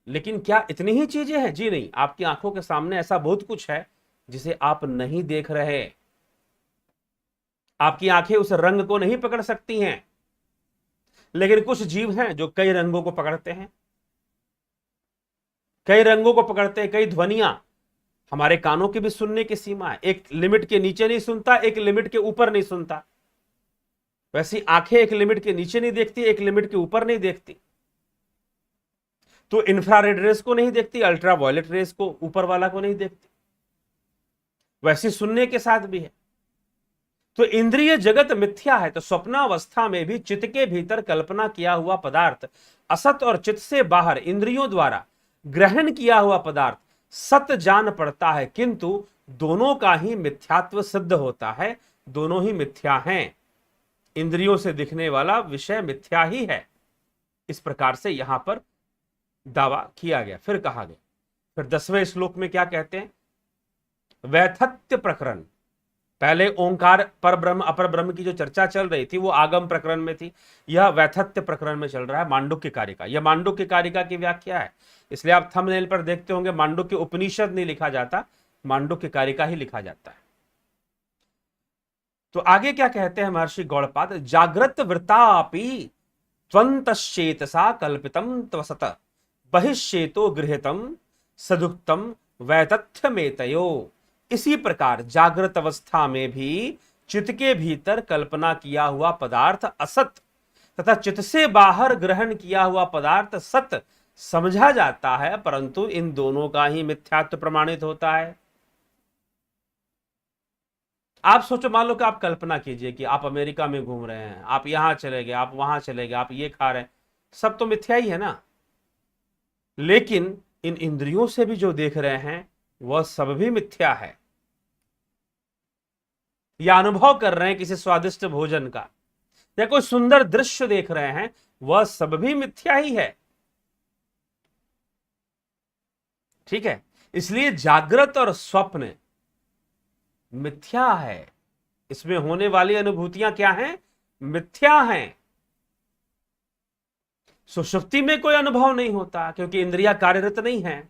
लेकिन क्या इतनी ही चीजें हैं? जी नहीं, आपकी आंखों के सामने ऐसा बहुत कुछ है जिसे आप नहीं देख रहे। आपकी आंखें उस रंग को नहीं पकड़ सकती हैं, लेकिन कुछ जीव हैं जो कई रंगों को पकड़ते हैं, कई रंगों को पकड़ते हैं, कई ध्वनियां। हमारे कानों की भी सुनने की सीमा है, एक लिमिट के नीचे नहीं सुनता, एक लिमिट के ऊपर नहीं सुनता। वैसी आंखें एक लिमिट के नीचे नहीं देखती, एक लिमिट के ऊपर नहीं देखती। तो इंफ्रारेड रेस को नहीं देखती, अल्ट्रा वायलेट रेस को, ऊपर वाला को नहीं देखती। वैसी सुनने के साथ भी है। तो इंद्रिय जगत मिथ्या है। तो स्वप्नावस्था में भी चित्त के भीतर कल्पना किया हुआ पदार्थ असत और चित्त से बाहर इंद्रियों द्वारा ग्रहण किया हुआ पदार्थ सत्य जान पड़ता है, किंतु दोनों का ही मिथ्यात्व सिद्ध होता है, दोनों ही मिथ्या हैं। इंद्रियों से दिखने वाला विषय मिथ्या ही है, इस प्रकार से यहां पर दावा किया गया। फिर कहा गया, फिर 10वें श्लोक में क्या कहते हैं? वैथत्य प्रकरण। पहले ओंकार पर ब्रह्म अपर ब्रह्म की जो चर्चा चल रही थी वो आगम प्रकरण में थी, यह वैथत्य प्रकरण में चल रहा है, मांडुक्य कारिका। यह मांडुक्य कारिका की व्याख्या है, इसलिए आप थंबनेल पर देखते होंगे मांडुक्य उपनिषद नहीं लिखा जाता, मांडुक्य कारिका ही लिखा जाता है। तो आगे क्या कहते हैं महर्षि गौड़पाद, जागृत वृतापि त्वन्तश्चेतसा कल्पितम त्वसत बहिश्चेतो गृहीतम सदुक्तम वैतथ्यमेतयो। इसी प्रकार जागृत अवस्था में भी चित्त के भीतर कल्पना किया हुआ पदार्थ असत तथा चित्त से बाहर ग्रहण किया हुआ पदार्थ सत समझा जाता है, परंतु इन दोनों का ही मिथ्यात्व प्रमाणित होता है। आप सोचो, मान लो कि आप कल्पना कीजिए कि आप अमेरिका में घूम रहे हैं, आप यहां चले गए, आप वहां चले गए, आप ये खा रहे हैं, सब तो मिथ्या ही है ना। लेकिन इन इंद्रियों से भी जो देख रहे हैं वह सब भी मिथ्या है। या अनुभव कर रहे हैं किसी स्वादिष्ट भोजन का, या कोई सुंदर दृश्य देख रहे हैं, वह सब भी मिथ्या ही है। ठीक है, इसलिए जागृत और स्वप्न मिथ्या है। इसमें होने वाली अनुभूतियां क्या हैं? मिथ्या हैं। सुषुप्ति में कोई अनुभव नहीं होता क्योंकि इंद्रियां कार्यरत नहीं है,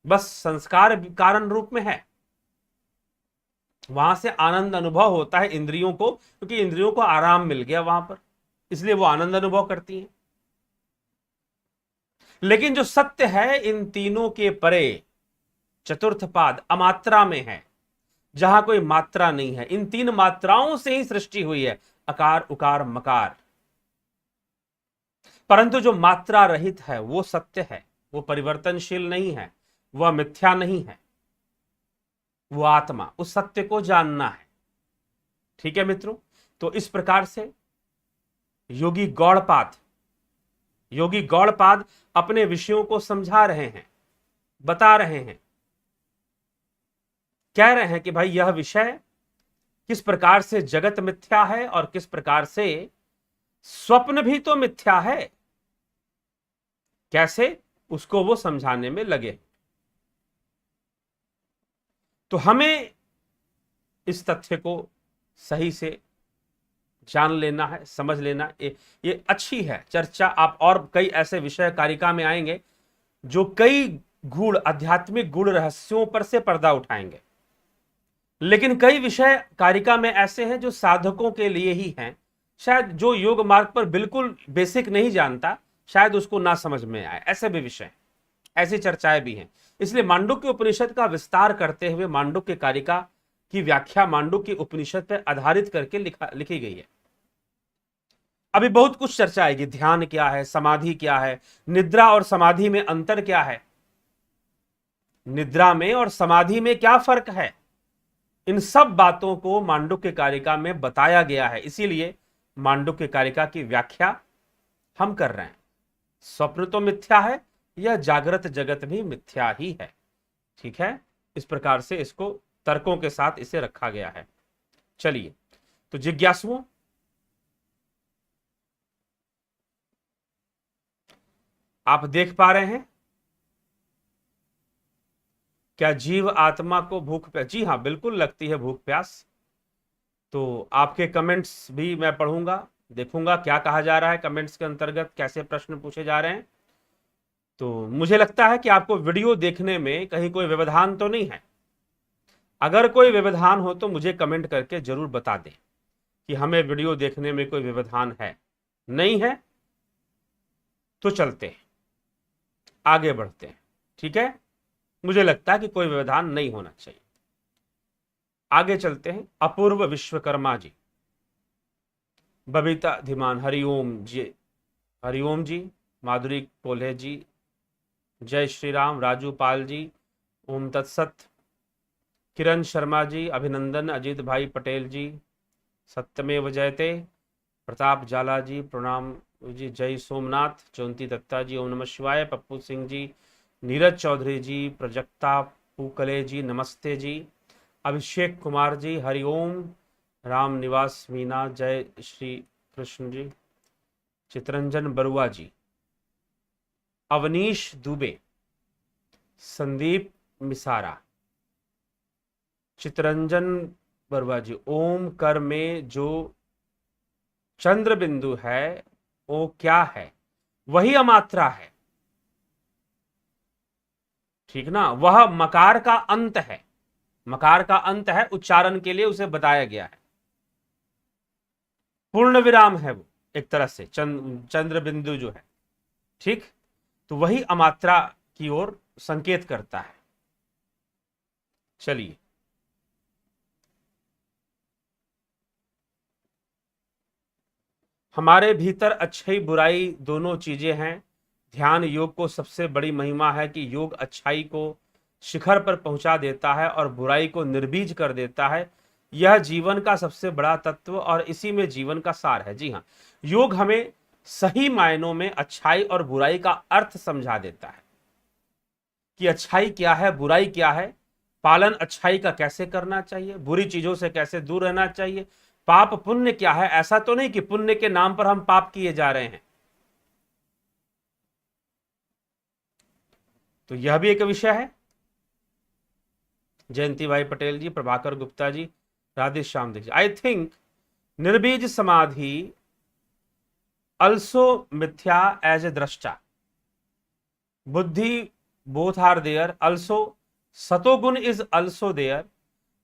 बस संस्कार कारण रूप में है। वहां से आनंद अनुभव होता है इंद्रियों को, क्योंकि इंद्रियों को आराम मिल गया वहां पर, इसलिए वो आनंद अनुभव करती हैं। लेकिन जो सत्य है इन तीनों के परे, चतुर्थ पाद अमात्रा में है, जहां कोई मात्रा नहीं है। इन तीन मात्राओं से ही सृष्टि हुई है, अकार उकार मकार। परंतु जो मात्रा रहित है वो सत्य है, वो परिवर्तनशील नहीं है, वह मिथ्या नहीं है, वो आत्मा, उस सत्य को जानना है। ठीक है मित्रों, तो इस प्रकार से योगी गौड़पाद अपने विषयों को समझा रहे हैं, बता रहे हैं, कह रहे हैं कि भाई यह विषय किस प्रकार से जगत मिथ्या है और किस प्रकार से स्वप्न भी तो मिथ्या है, कैसे उसको वो समझाने में लगे। तो हमें इस तथ्य को सही से जान लेना है, समझ लेना। ये अच्छी है चर्चा। आप और कई ऐसे विषय कारिका में आएंगे जो कई गूढ़ आध्यात्मिक गूढ़ रहस्यों पर से पर्दा उठाएंगे, लेकिन कई विषय कारिका में ऐसे हैं जो साधकों के लिए ही हैं। शायद जो योग मार्ग पर बिल्कुल बेसिक नहीं जानता, शायद उसको ना समझ में आए, ऐसे भी विषय, ऐसी चर्चाएं भी हैं। इसलिए मांडुक्य उपनिषद का विस्तार करते हुए मांडुक्य कारिका की व्याख्या मांडुक्य उपनिषद पर आधारित करके लिखी गई है। अभी बहुत कुछ चर्चा आएगी, ध्यान क्या है, समाधि क्या है, निद्रा और समाधि में अंतर क्या है, निद्रा में और समाधि में क्या फर्क है, इन सब बातों को मांडुक्य कारिका में बताया गया है। इसीलिए मांडुक्य कारिका की व्याख्या हम कर रहे हैं। स्वप्न तो मिथ्या है, यह जागृत जगत भी मिथ्या ही है। ठीक है, इस प्रकार से इसको तर्कों के साथ इसे रखा गया है। चलिए, तो जिज्ञासुओं, आप देख पा रहे हैं क्या जीव आत्मा को भूख प्यास? जी हाँ, बिल्कुल लगती है भूख प्यास। तो आपके कमेंट्स भी मैं पढ़ूंगा, देखूंगा क्या कहा जा रहा है, कमेंट्स के अंतर्गत कैसे प्रश्न पूछे जा रहे हैं। तो मुझे लगता है कि आपको वीडियो देखने में कहीं कोई व्यवधान तो नहीं है। अगर कोई व्यवधान हो तो मुझे कमेंट करके जरूर बता दें कि हमें वीडियो देखने में कोई व्यवधान है। नहीं है तो चलते हैं, आगे बढ़ते हैं। ठीक है, मुझे लगता है कि कोई व्यवधान नहीं होना चाहिए। आगे चलते हैं। अपूर्व विश्वकर्मा जी, बबीता धीमान, हरिओम जी, हरिओम जी, माधुरी कोल्हे जी, जय श्री राम, राजू पाल जी, ओम तत्सत, किरण शर्मा जी, अभिनंदन, अजीत भाई पटेल जी, सत्यमेव जयते, प्रताप जाला जी, प्रणाम जी, जय सोमनाथ, जयंती दत्ता जी, ओम नमः शिवाय, पप्पू सिंह जी, नीरज चौधरी जी, प्रजक्ता पूकले जी, नमस्ते जी, अभिषेक कुमार जी, हरिओम, राम निवास मीना, जय श्री कृष्ण जी, चितरंजन बरुआ जी, अवनीश दुबे, संदीप मिसारा, चितरंजन बरुआ जी, ओम कर में जो चंद्र बिंदु है वो क्या है? वही अमात्रा है, ठीक ना, वह मकार का अंत है। मकार का अंत है, उच्चारण के लिए उसे बताया गया है। पूर्ण विराम है वो, एक तरह से चंद्र बिंदु जो है, ठीक, तो वही अमात्रा की ओर संकेत करता है। चलिए, हमारे भीतर अच्छाई बुराई दोनों चीजें हैं। ध्यान योग को सबसे बड़ी महिमा है कि योग अच्छाई को शिखर पर पहुंचा देता है और बुराई को निर्बीज कर देता है। यह जीवन का सबसे बड़ा तत्व और इसी में जीवन का सार है। जी हाँ, योग हमें सही मायनों में अच्छाई और बुराई का अर्थ समझा देता है कि अच्छाई क्या है, बुराई क्या है, पालन अच्छाई का कैसे करना चाहिए, बुरी चीजों से कैसे दूर रहना चाहिए, पाप पुण्य क्या है। ऐसा तो नहीं कि पुण्य के नाम पर हम पाप किए जा रहे हैं। तो यह भी एक विषय है। जयंती भाई पटेल जी, प्रभाकर गुप्ता जी, राधे श्याम दीजिए। आई थिंक निर्बीज समाधि also मिथ्या एज ए दृष्टा, बुद्धि both are there, also सतोगुण is also there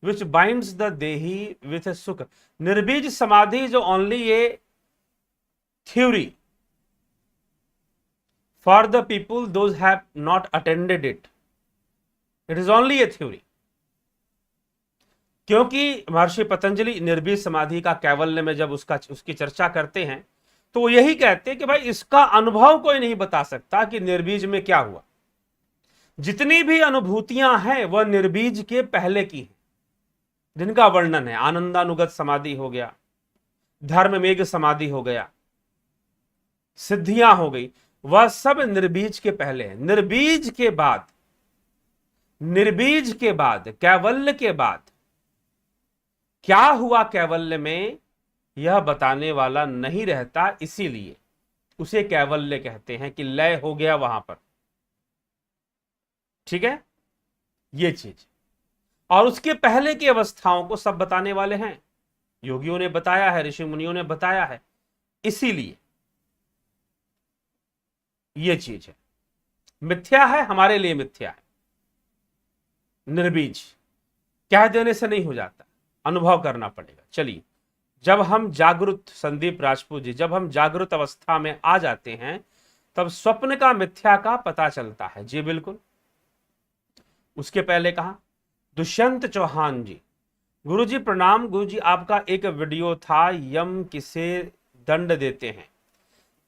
which binds the dehi with a sukha. निर्बीज समाधि is only a theory for the people those have not attended it. It is only a theory. क्योंकि महर्षि पतंजलि निर्बीज समाधि का कैवल्य में जब उसकी चर्चा करते हैं तो वो यही कहते हैं कि भाई इसका अनुभव कोई नहीं बता सकता कि निर्बीज में क्या हुआ। जितनी भी अनुभूतियां हैं वह निर्बीज के पहले की हैं, जिनका वर्णन है। आनंदानुगत समाधि हो गया, धर्म मेघ समाधि हो गया, सिद्धियां हो गई, वह सब निर्बीज के पहले है। निर्बीज के बाद, निर्बीज के बाद, कैवल्य के बाद क्या हुआ कैवल्य में, यह बताने वाला नहीं रहता, इसीलिए उसे कैवल्य कहते हैं कि लय हो गया वहां पर। ठीक है, ये चीज। और उसके पहले की अवस्थाओं को सब बताने वाले हैं, योगियों ने बताया है, ऋषि मुनियों ने बताया है, इसीलिए ये चीज है। मिथ्या है, हमारे लिए मिथ्या है। निर्बीज कह देने से नहीं हो जाता, अनुभव करना पड़ेगा। चलिए, जब हम जागृत, संदीप राजपूत जी, जब हम जागृत अवस्था में आ जाते हैं तब स्वप्न का मिथ्या का पता चलता है। जी बिल्कुल। उसके पहले कहा दुष्यंत चौहान जी, गुरुजी प्रणाम। गुरुजी, आपका एक वीडियो था यम किसे दंड देते हैं,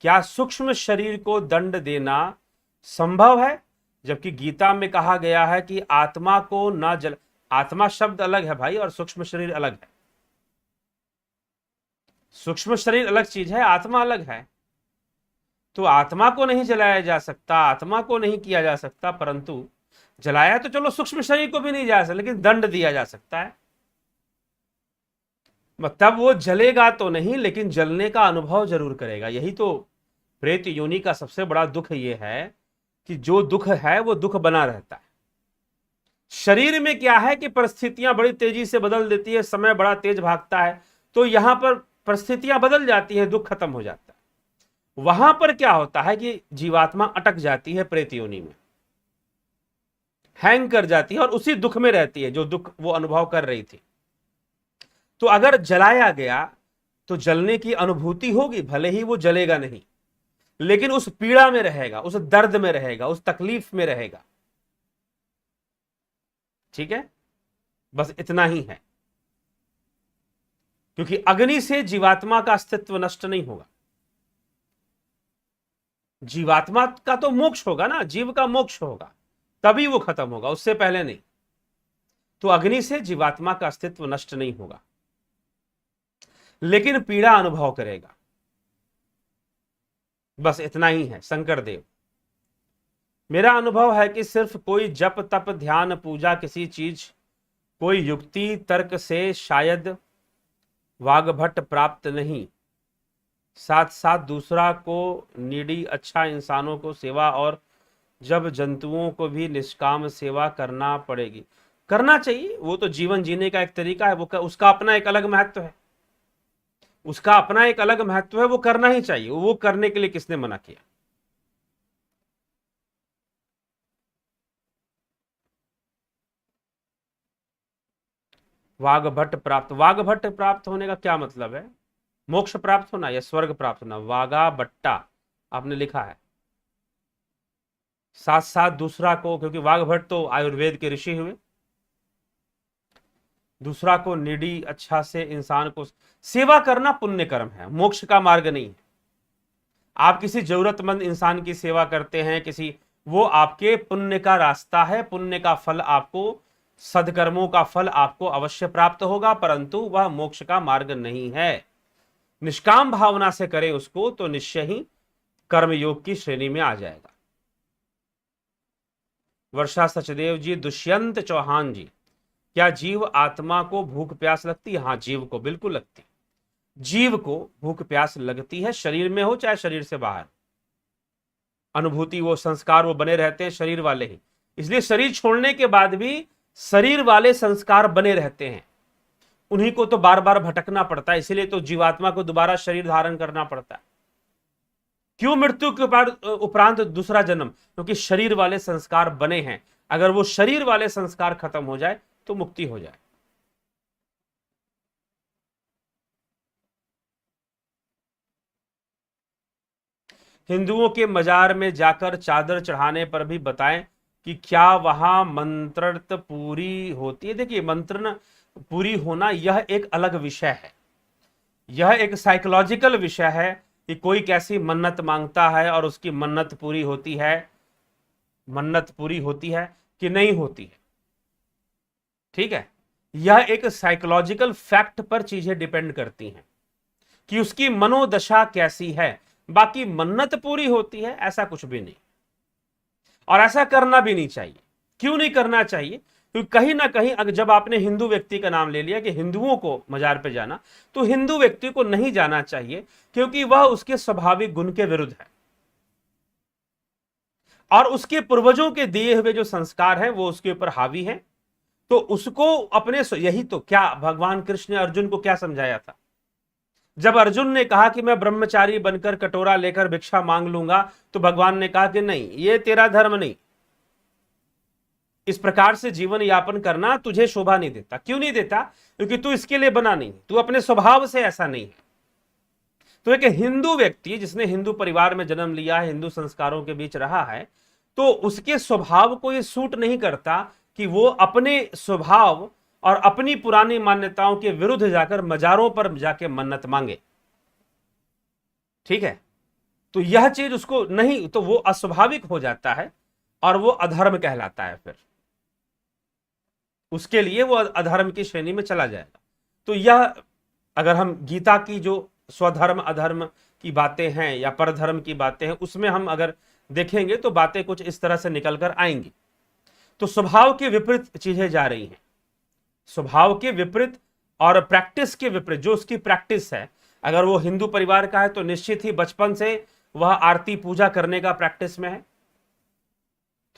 क्या सूक्ष्म शरीर को दंड देना संभव है, जबकि गीता में कहा गया है कि आत्मा को ना जल। आत्मा शब्द अलग है भाई और सूक्ष्म शरीर अलग है। सूक्ष्म शरीर अलग चीज है, आत्मा अलग है। तो आत्मा को नहीं जलाया जा सकता, आत्मा को नहीं किया जा सकता, परंतु जलाया तो चलो सूक्ष्म शरीर को भी नहीं जा सकता, लेकिन दंड दिया जा सकता है। तब वो जलेगा तो नहीं, लेकिन जलने का अनुभव जरूर करेगा। यही तो प्रेत योनि का सबसे बड़ा दुख ये है कि जो दुख है वो दुख बना रहता है। शरीर में क्या है कि परिस्थितियां बड़ी तेजी से बदल देती है, समय बड़ा तेज भागता है, तो यहां पर परिस्थितियां बदल जाती है, दुख खत्म हो जाता है। वहां पर क्या होता है कि जीवात्मा अटक जाती है प्रेत योनि में, हैंग कर जाती है और उसी दुख में रहती है जो दुख वो अनुभव कर रही थी। तो अगर जलाया गया तो जलने की अनुभूति होगी, भले ही वो जलेगा नहीं, लेकिन उस पीड़ा में रहेगा, उस दर्द में रहेगा, उस तकलीफ में रहेगा। ठीक है, बस इतना ही है। क्योंकि अग्नि से जीवात्मा का अस्तित्व नष्ट नहीं होगा। जीवात्मा का तो मोक्ष होगा ना, जीव का मोक्ष होगा, तभी वो खत्म होगा, उससे पहले नहीं। तो अग्नि से जीवात्मा का अस्तित्व नष्ट नहीं होगा, लेकिन पीड़ा अनुभव करेगा। बस इतना ही है। शंकर देव, मेरा अनुभव है कि सिर्फ कोई जप तप ध्यान पूजा किसी चीज, कोई युक्ति तर्क से शायद वाग्भट प्राप्त नहीं, साथ साथ दूसरा को नीडी, अच्छा इंसानों को सेवा, और जब जंतुओं को भी निष्काम सेवा करना पड़ेगी। करना चाहिए, वो तो जीवन जीने का एक तरीका है, वो उसका अपना एक अलग महत्व है, उसका अपना एक अलग महत्व है, वो करना ही चाहिए। वो करने के लिए किसने मना किया? वागभट प्राप्त, वागभट प्राप्त होने का क्या मतलब है? मोक्ष प्राप्त होना या स्वर्ग प्राप्त होना? वागा बट्टा आपने लिखा है, साथ साथ दूसरा को, क्योंकि वागभट तो आयुर्वेद के ऋषि हुए, दूसरा को निडी अच्छा से इंसान को सेवा करना पुण्य कर्म है, मोक्ष का मार्ग नहीं है। आप किसी जरूरतमंद इंसान की सेवा करते हैं, किसी, वो आपके पुण्य का रास्ता है, पुण्य का फल आपको, सदकर्मों का फल आपको अवश्य प्राप्त होगा, परंतु वह मोक्ष का मार्ग नहीं है। निष्काम भावना से करे उसको तो निश्चय ही कर्मयोग की श्रेणी में आ जाएगा। वर्षा सचदेव जी, दुष्यंत चौहान जी, क्या जीव आत्मा को भूख प्यास लगती है? हाँ, जीव को बिल्कुल लगती है। जीव को भूख प्यास लगती है, शरीर में हो चाहे शरीर से बाहर। अनुभूति, वो संस्कार वो बने रहते हैं शरीर वाले ही, इसलिए शरीर छोड़ने के बाद भी शरीर वाले संस्कार बने रहते हैं, उन्हीं को तो बार बार भटकना पड़ता है, इसीलिए तो जीवात्मा को दोबारा शरीर धारण करना पड़ता है। क्यों मृत्यु के उपरांत दूसरा जन्म? क्योंकि शरीर वाले संस्कार बने हैं, अगर वो शरीर वाले संस्कार खत्म हो जाए तो मुक्ति हो जाए। हिंदुओं के मजार में जाकर चादर चढ़ाने पर भी बताएं कि क्या वहां मंत्रणा पूरी होती है? देखिए, मंत्रणा पूरी होना यह एक अलग विषय है, यह एक साइकोलॉजिकल विषय है कि कोई कैसी मन्नत मांगता है और उसकी मन्नत पूरी होती है, मन्नत पूरी होती है कि नहीं होती है। ठीक है, यह एक साइकोलॉजिकल फैक्ट पर चीजें डिपेंड करती हैं कि उसकी मनोदशा कैसी है। बाकी मन्नत पूरी होती है ऐसा कुछ भी नहीं, और ऐसा करना भी नहीं चाहिए। क्यों नहीं करना चाहिए? क्योंकि कहीं ना कहीं अगर जब आपने हिंदू व्यक्ति का नाम ले लिया कि हिंदुओं को मजार पे जाना, तो हिंदू व्यक्ति को नहीं जाना चाहिए, क्योंकि वह उसके स्वाभाविक गुण के विरुद्ध है, और उसके पूर्वजों के दिए हुए जो संस्कार हैं वो उसके ऊपर हावी है। तो उसको अपने, यही तो, क्या भगवान कृष्ण ने अर्जुन को क्या समझाया था? जब अर्जुन ने कहा कि मैं ब्रह्मचारी बनकर कटोरा लेकर भिक्षा मांग लूंगा, तो भगवान ने कहा कि नहीं, ये तेरा धर्म नहीं, इस प्रकार से जीवन यापन करना तुझे शोभा नहीं देता। क्यों नहीं देता? क्योंकि तू इसके लिए बना नहीं, तू अपने स्वभाव से ऐसा नहीं है। तो एक हिंदू व्यक्ति जिसने हिंदू परिवार में जन्म लिया है, हिंदू संस्कारों के बीच रहा है, तो उसके स्वभाव को यह सूट नहीं करता कि वो अपने स्वभाव और अपनी पुरानी मान्यताओं के विरुद्ध जाकर मजारों पर जाके मन्नत मांगे। ठीक है, तो यह चीज उसको नहीं, तो वो अस्वाभाविक हो जाता है और वो अधर्म कहलाता है, फिर उसके लिए वो अधर्म की श्रेणी में चला जाएगा। तो यह, अगर हम गीता की जो स्वधर्म अधर्म की बातें हैं या परधर्म की बातें हैं, उसमें हम अगर देखेंगे तो बातें कुछ इस तरह से निकल कर आएंगी। तो स्वभाव के विपरीत चीजें जा रही हैं, स्वभाव के विपरीत और प्रैक्टिस के विपरीत। जो उसकी प्रैक्टिस है, अगर वो हिंदू परिवार का है तो निश्चित ही बचपन से वह आरती पूजा करने का प्रैक्टिस में है।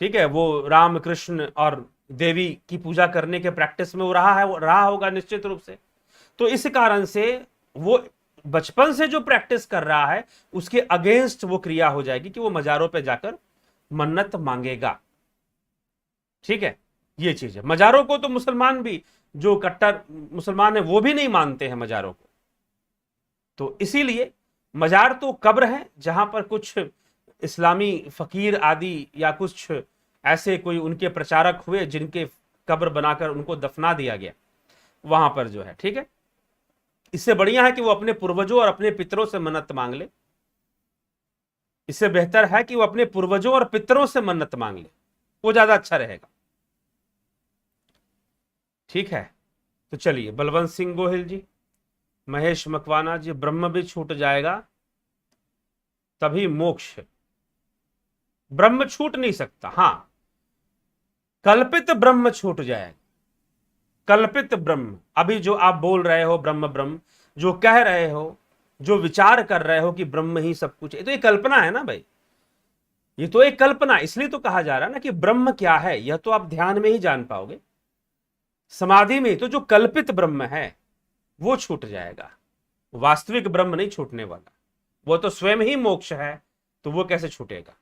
ठीक है, वो राम कृष्ण और देवी की पूजा करने के प्रैक्टिस में वो रहा है, वो रहा होगा निश्चित रूप से। तो इस कारण से वो बचपन से जो प्रैक्टिस कर रहा है उसके अगेंस्ट वो क्रिया हो जाएगी कि वो मजारों पे जाकर मन्नत मांगेगा। ठीक है, ये चीज है। मजारों को तो मुसलमान भी, जो कट्टर मुसलमान है, वो भी नहीं मानते हैं मजारों को। तो इसीलिए मजार तो कब्र है जहां पर कुछ इस्लामी फकीर आदि या कुछ ऐसे कोई उनके प्रचारक हुए जिनके कब्र बनाकर उनको दफना दिया गया वहां पर जो है। ठीक है, इससे बढ़िया है कि वो अपने पूर्वजों और अपने पितरों से मन्नत मांग ले। इससे बेहतर है कि वो अपने पूर्वजों और पितरों से मन्नत मांग ले, वो ज्यादा अच्छा रहेगा। ठीक है, तो चलिए, बलवंत सिंह गोहिल जी, महेश मकवाना जी, ब्रह्म भी छूट जाएगा तभी मोक्ष। ब्रह्म छूट नहीं सकता, हां, कल्पित ब्रह्म छूट जाएगा। कल्पित ब्रह्म, अभी जो आप बोल रहे हो ब्रह्म ब्रह्म, जो कह रहे हो, जो विचार कर रहे हो कि ब्रह्म ही सब कुछ है, तो ये कल्पना है ना भाई, ये तो एक कल्पना। इसलिए तो कहा जा रहा है ना कि ब्रह्म क्या है, यह तो आप ध्यान में ही जान पाओगे, समाधि में। तो जो कल्पित ब्रह्म है वो छूट जाएगा, वास्तविक ब्रह्म नहीं छूटने वाला, वो तो स्वयं ही मोक्ष है, तो वो कैसे छूटेगा?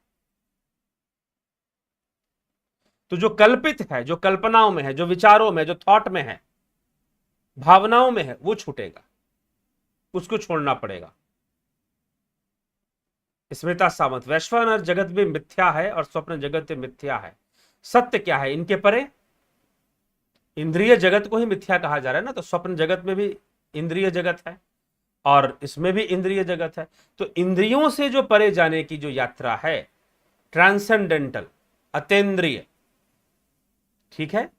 तो जो कल्पित है, जो कल्पनाओं में है, जो विचारों में, जो थॉट में है, भावनाओं में है वो छूटेगा, उसको छोड़ना पड़ेगा। स्मिता सावंत, वैश्वानर जगत भी मिथ्या है और स्वप्न जगत मिथ्या है, सत्य क्या है इनके परे? इंद्रिय जगत को ही मिथ्या कहा जा रहा है ना, तो स्वप्न जगत में भी इंद्रिय जगत है और इसमें भी इंद्रिय जगत है। तो इंद्रियों से जो परे जाने की जो यात्रा है, ट्रांसेंडेंटल, अतेंद्रिय, ठीक है,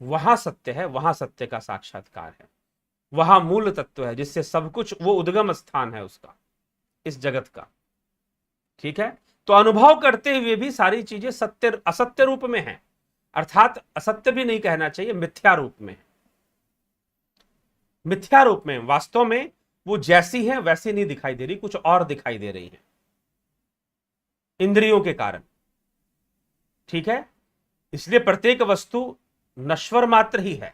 वहां सत्य है, वहां सत्य का साक्षात्कार है, वहां मूल तत्व है जिससे सब कुछ, वो उद्गम स्थान है उसका, इस जगत का। ठीक है, तो अनुभव करते हुए भी सारी चीजें सत्य असत्य रूप में है, अर्थात असत्य भी नहीं कहना चाहिए, मिथ्या रूप में, मिथ्या रूप में। वास्तव में वो जैसी है वैसी नहीं दिखाई दे रही, कुछ और दिखाई दे रही है इंद्रियों के कारण। ठीक है, इसलिए प्रत्येक वस्तु नश्वर मात्र ही है,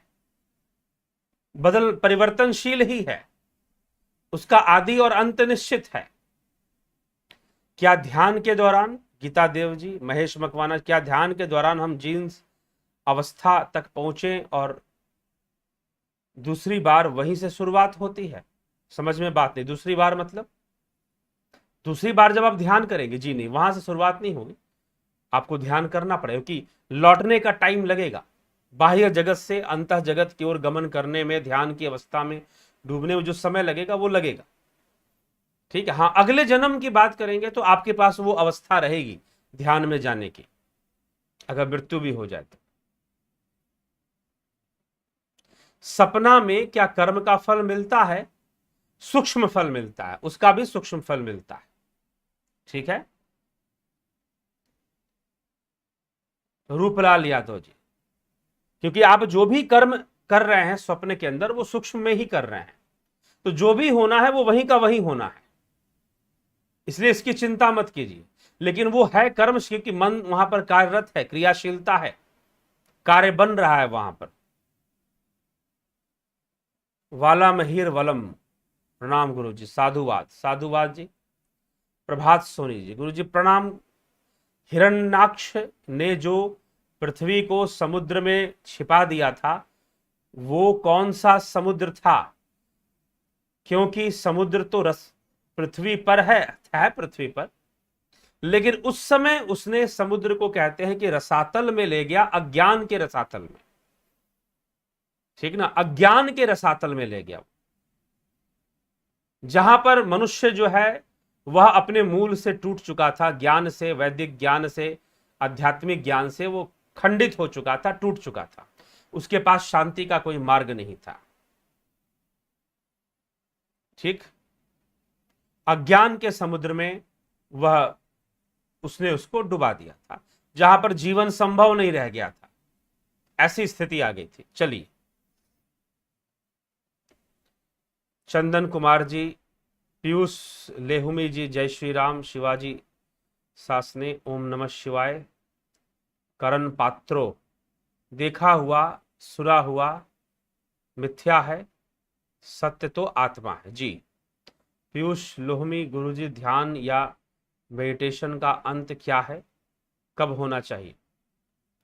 बदल परिवर्तनशील ही है, उसका आदि और अंत निश्चित है। क्या ध्यान के दौरान, गीता देव जी, महेश मकवाना, क्या ध्यान के दौरान हम जीन्स अवस्था तक पहुंचे और दूसरी बार वहीं से शुरुआत होती है? समझ में बात नहीं, दूसरी बार मतलब दूसरी बार जब आप ध्यान करेंगे, जी नहीं, वहां से शुरुआत नहीं होगी, आपको ध्यान करना पड़ेगा, क्योंकि लौटने का टाइम लगेगा। बाह्य जगत से अंतः जगत की ओर गमन करने में, ध्यान की अवस्था में डूबने में जो समय लगेगा वो लगेगा। ठीक है, हाँ, अगले जन्म की बात करेंगे तो आपके पास वो अवस्था रहेगी ध्यान में जाने की, अगर मृत्यु भी हो जाए तो। सपना में क्या कर्म का फल मिलता है? सूक्ष्म फल मिलता है, उसका भी सूक्ष्म फल मिलता है। ठीक है, रूपलाल यादव जी, क्योंकि आप जो भी कर्म कर रहे हैं स्वप्न के अंदर वो सूक्ष्म में ही कर रहे हैं, तो जो भी होना है वो वहीं का वहीं होना है, इसलिए इसकी चिंता मत कीजिए। लेकिन वो है कर्म, क्योंकि मन वहां पर कार्यरत है, क्रियाशीलता है, कार्य बन रहा है वहां पर। वाला महीर वलम, प्रणाम गुरु जी, साधुवाद, साधुवाद जी। प्रभात सोनी जी, गुरु जी प्रणाम। हिरण्याक्ष ने जो पृथ्वी को समुद्र में छिपा दिया था, वो कौन सा समुद्र था? क्योंकि समुद्र तो रस पृथ्वी पर है पृथ्वी पर, लेकिन उस समय उसने समुद्र को कहते हैं कि रसातल में ले गया, अज्ञान के रसातल में। ठीक ना, अज्ञान के रसातल में ले गया, जहां पर मनुष्य जो है वह अपने मूल से टूट चुका था, ज्ञान से, वैदिक ज्ञान से, आध्यात्मिक ज्ञान से वो खंडित हो चुका था, टूट चुका था, उसके पास शांति का कोई मार्ग नहीं था। ठीक, अज्ञान के समुद्र में वह उसने उसको डुबा दिया था, जहां पर जीवन संभव नहीं रह गया था, ऐसी स्थिति आ गई थी। चलिए, चंदन कुमार जी, पीयूष लेहुमी जी, जय श्री राम, शिवाजी सासने, ओम नमः शिवाय। करण पात्रो, देखा हुआ सुना हुआ मिथ्या है, सत्य तो आत्मा है। जी, पीयूष लोहमी, गुरुजी ध्यान या मेडिटेशन का अंत क्या है, कब होना चाहिए?